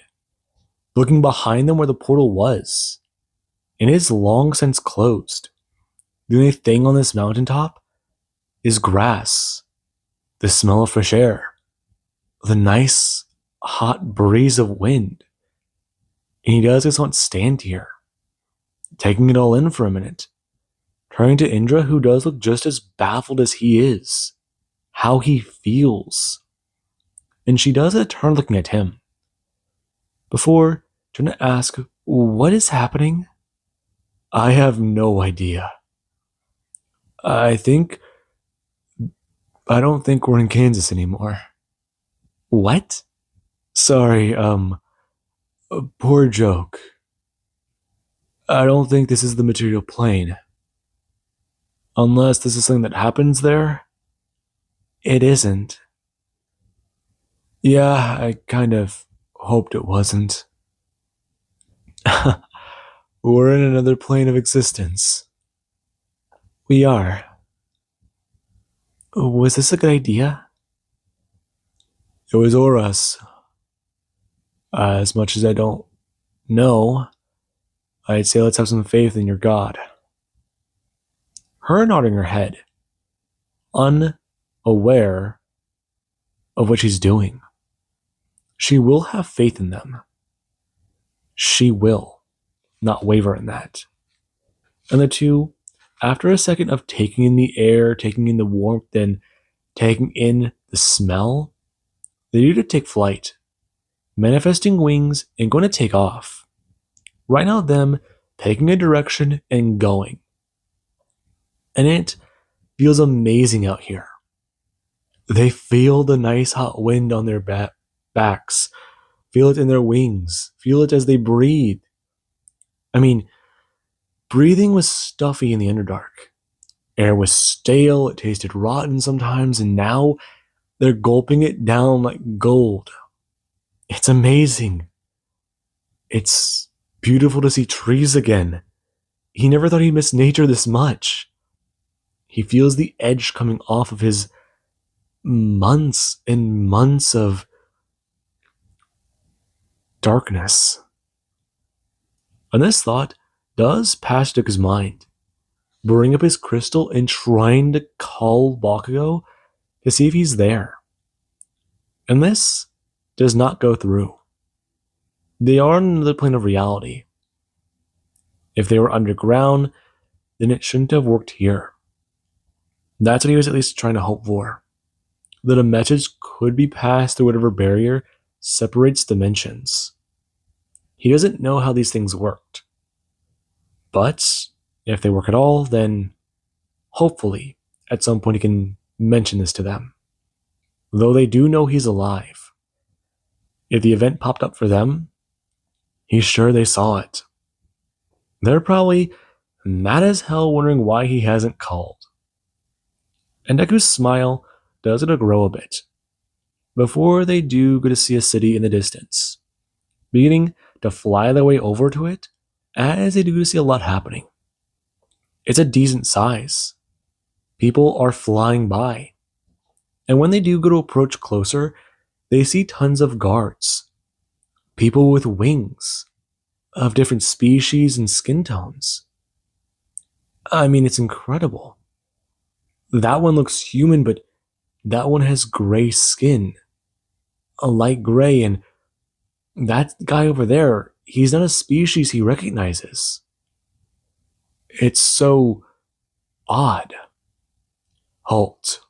looking behind them where the portal was, and it's long since closed. The only thing on this mountaintop is grass, the smell of fresh air, the nice hot breeze of wind. And he does just want to stand here, taking it all in for a minute, turning to Indra, who does look just as baffled as he is, how he feels. And she does a turn looking at him, before trying to ask, what is happening? I have no idea. I don't think we're in Kansas anymore. What? Sorry, poor joke. I don't think this is the material plane. Unless this is something that happens there, it isn't. Yeah, I kind of hoped it wasn't. We're in another plane of existence. We are. Was this a good idea? It was or us. As much as I don't know, I'd say let's have some faith in your God. Her nodding her head, unaware of what she's doing. She will have faith in them. She will not waver in that. And the two, after a second of taking in the air, taking in the warmth, and taking in the smell, they do to take flight, manifesting wings and going to take off. Right now, them taking a direction and going. And it feels amazing out here. They feel the nice hot wind on their backs, feel it in their wings, feel it as they breathe. I mean, breathing was stuffy in the Underdark. Air was stale, it tasted rotten sometimes, and now they're gulping it down like gold. It's amazing. It's beautiful to see trees again. He never thought he'd miss nature this much. He feels the edge coming off of his months and months of darkness. And this thought does pass Deku's mind, bring up his crystal and trying to call Bakugo to see if he's there. And this does not go through. They are in another plane of reality. If they were underground, then it shouldn't have worked here. That's what he was at least trying to hope for. That a message could be passed through whatever barrier separates dimensions. He doesn't know how these things worked. But if they work at all, then hopefully at some point he can mention this to them. Though they do know he's alive. If the event popped up for them, he's sure they saw it. They're probably mad as hell wondering why he hasn't called. And Deku's smile does it grow a bit, before they do go to see a city in the distance, beginning to fly their way over to it as they do see a lot happening. It's a decent size. People are flying by. And when they do go to approach closer, they see tons of guards. People with wings of different species and skin tones. I mean, it's incredible. That one looks human, but that one has gray skin, a light gray, and that guy over there, he's not a species he recognizes. It's so odd. Halt.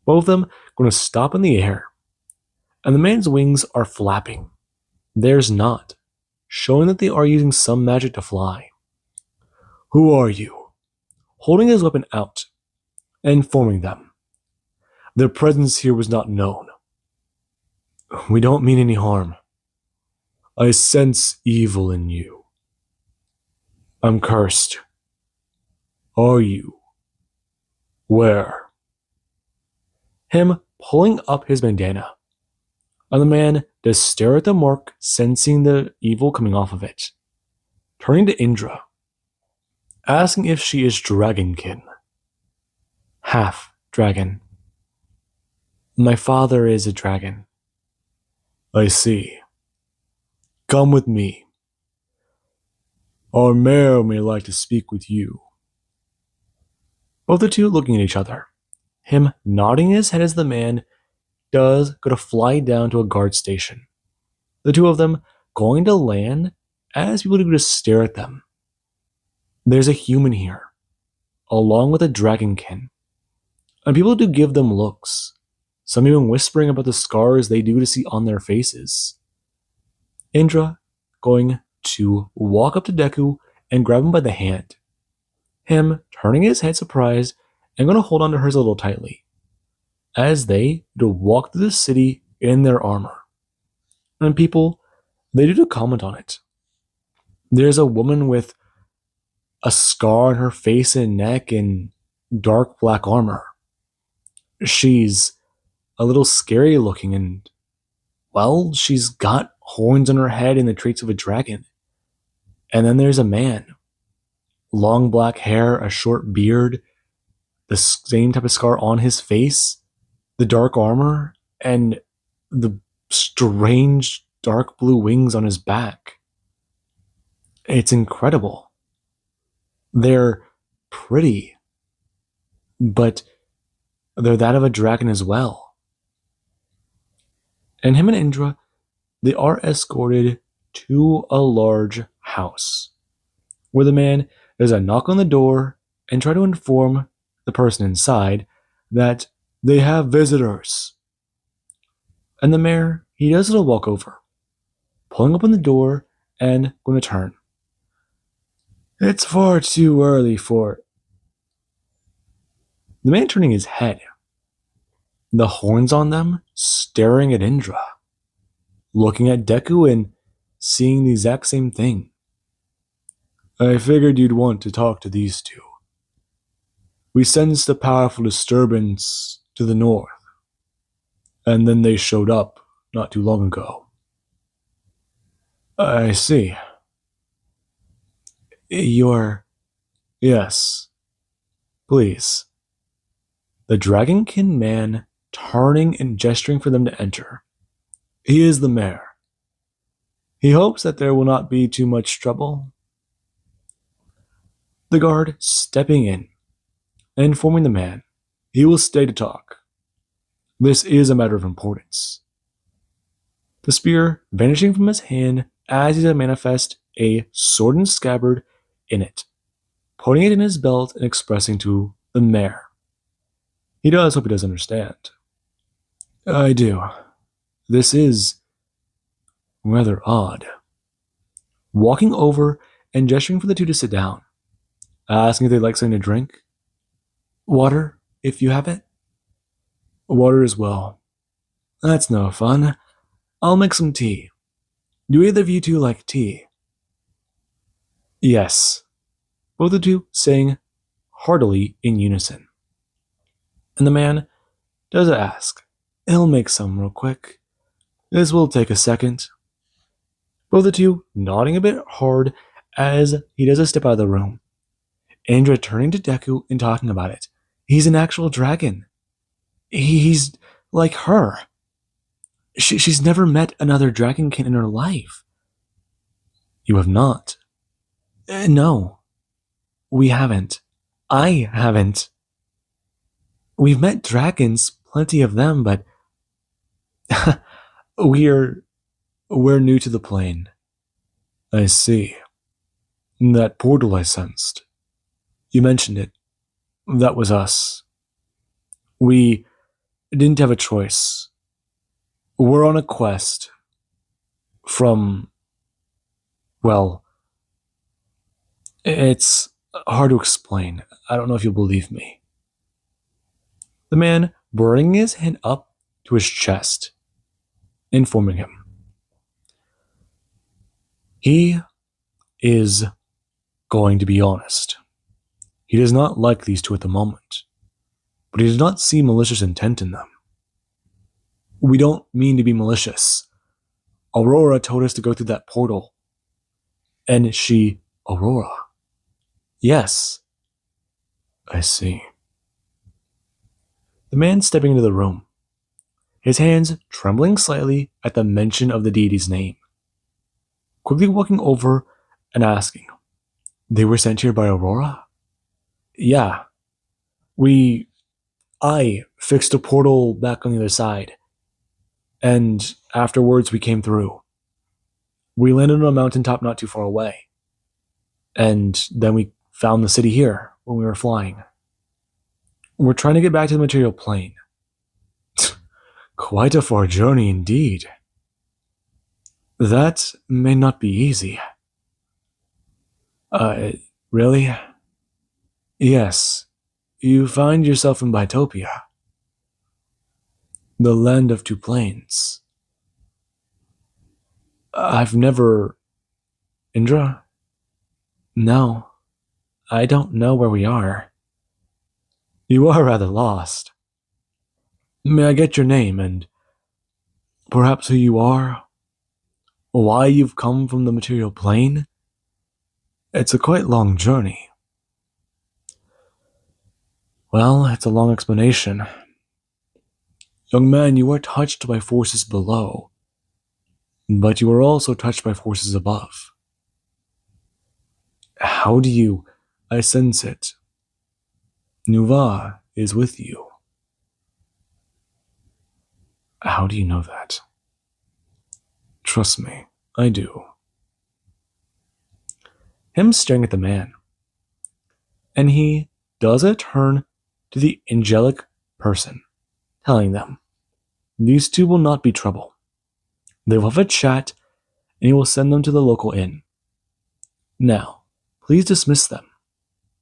Both of them going to stop in the air, and the man's wings are flapping. Theirs not, showing that they are using some magic to fly. Who are you? Holding his weapon out, and informing them. Their presence here was not known. We don't mean any harm. I sense evil in you. I'm cursed. Are you? Where? Him pulling up his bandana, and the man does stare at the mark, sensing the evil coming off of it. Turning to Indra, asking if she is dragonkin. Half dragon. My father is a dragon. I see. Come with me. Our mayor may like to speak with you. Both the two looking at each other. Him nodding his head as the man does go to fly down to a guard station. The two of them going to land as people do just stare at them. There's a human here, along with a dragonkin, and people do give them looks, some even whispering about the scars they do to see on their faces. Indra going to walk up to Deku and grab him by the hand. Him turning his head surprised and going to hold on to hers a little tightly, as they do walk through the city in their armor. And people, they do comment on it. There's a woman with a scar on her face and neck in dark black armor. She's a little scary looking and, well, she's got horns on her head and the traits of a dragon. And then there's a man. Long black hair, a short beard, the same type of scar on his face, the dark armor, and the strange dark blue wings on his back. It's incredible. They're pretty, but they're that of a dragon as well. And him and Indra, they are escorted to a large house, where the man does a knock on the door and try to inform the person inside that they have visitors. And the mayor, he does a little walk over, pulling open the door and going to turn. It's far too early for... The man turning his head, the horns on them staring at Indra, looking at Deku and seeing the exact same thing. I figured you'd want to talk to these two. We sensed a powerful disturbance to the north, and then they showed up not too long ago. I see. Yes. Please. The Dragonkin man turning and gesturing for them to enter. He is the mayor. He hopes that there will not be too much trouble. The guard stepping in and informing the man he will stay to talk. This is a matter of importance. The spear vanishing from his hand as he manifests a sword and scabbard in it, putting it in his belt and expressing to the mayor. He does hope he does understand. I do. This is rather odd. Walking over and gesturing for the two to sit down, asking if they'd like something to drink. Water, if you have it. Water as well. That's no fun. I'll make some tea. Do either of you two like tea? Yes. Both the two saying heartily in unison. And the man does ask. He'll make some real quick. This will take a second. Both the two nodding a bit hard as he does a step out of the room. Indra turning to Deku and talking about it. He's an actual dragon. He's like her. She's never met another dragonkin in her life. You have not? No. We haven't. I haven't. We've met dragons, plenty of them, but we're we're new to the plane. I see. That portal I sensed. You mentioned it. That was us. We didn't have a choice. We're on a quest from, well, it's hard to explain. I don't know if you'll believe me. The man bringing his hand up to his chest, informing him. He is going to be honest. He does not like these two at the moment, but he does not see malicious intent in them. We don't mean to be malicious. Aurora told us to go through that portal. And she, Aurora? Yes. I see. The man stepping into the room, his hands trembling slightly at the mention of the deity's name, quickly walking over and asking, they were sent here by Aurora? Yeah. I fixed a portal back on the other side, and afterwards we came through. We landed on a mountaintop not too far away, and then we found the city here when we were flying. We're trying to get back to the material plane. Quite a far journey indeed. That may not be easy. Really? Yes. You find yourself in Bitopia, the land of two planes. I've never... Indra? No. I don't know where we are. You are rather lost. May I get your name and perhaps who you are? Why you've come from the material plane? It's a quite long journey. Well, it's a long explanation. Young man, you are touched by forces below, but you are also touched by forces above. How do you... I sense it. Nuva is with you. How do you know that? Trust me, I do. Him staring at the man, and he does a turn to the angelic person, telling them, these two will not be trouble. They will have a chat, and he will send them to the local inn. Now, please dismiss them.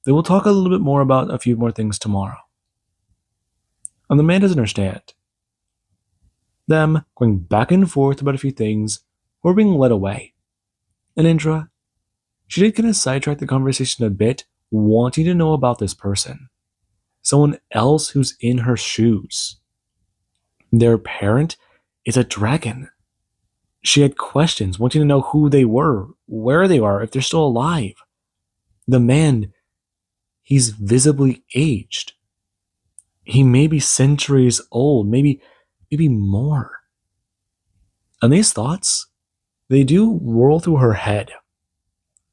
They will talk a little bit more about a few more things tomorrow. And the man doesn't understand. Them going back and forth about a few things, or being led away. And Indra, she did kind of sidetrack the conversation a bit, wanting to know about this person. Someone else who's in her shoes. Their parent is a dragon. She had questions, wanting to know who they were, where they are, if they're still alive. The man, he's visibly aged. He may be centuries old, maybe more. And these thoughts, they do whirl through her head.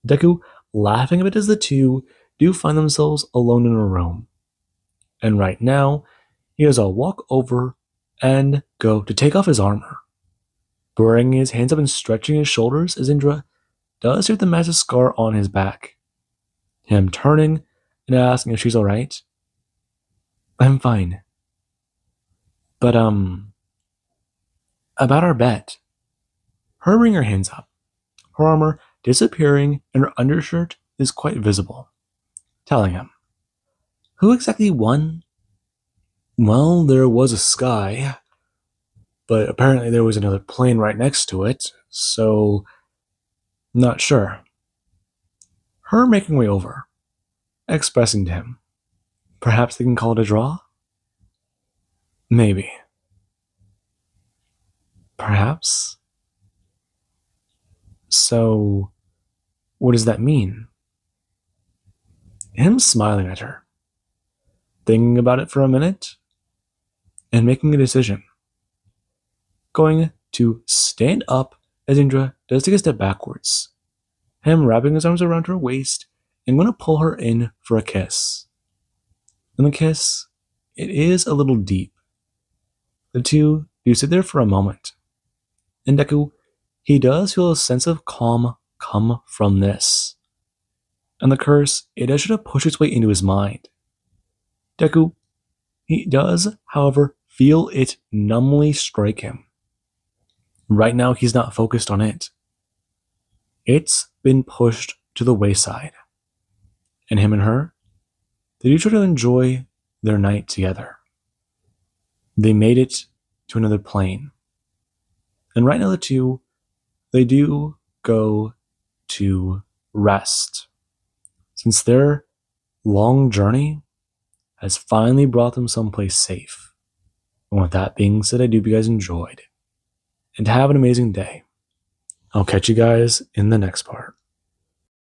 Deku laughing a bit as the two do find themselves alone in a room. And right now, he has a walk over and go to take off his armor, bringing his hands up and stretching his shoulders as Indra does hear the massive scar on his back. Him turning and asking if she's alright. I'm fine. But, about our bet. Her bringing her hands up, her armor disappearing, and her undershirt is quite visible, telling him, who exactly won? Well, there was a sky, but apparently there was another plane right next to it, so not sure. Her making way over, expressing to him, perhaps they can call it a draw? Maybe. Perhaps? So, what does that mean? Him smiling at her, thinking about it for a minute, and making a decision. Going to stand up as Indra does take a step backwards. Him wrapping his arms around her waist and going to pull her in for a kiss. And the kiss it is a little deep. The two do sit there for a moment, and Deku, he does feel a sense of calm come from this. And the curse, it does try to push its way into his mind. Deku, he does, however, feel it numbly strike him. Right now, he's not focused on it. It's been pushed to the wayside. And him and her, they do try to enjoy their night together. They made it to another plane. And right now, the two, they do go to rest. Since their long journey has finally brought them someplace safe. And with that being said, I do hope you guys enjoyed. And have an amazing day. I'll catch you guys in the next part.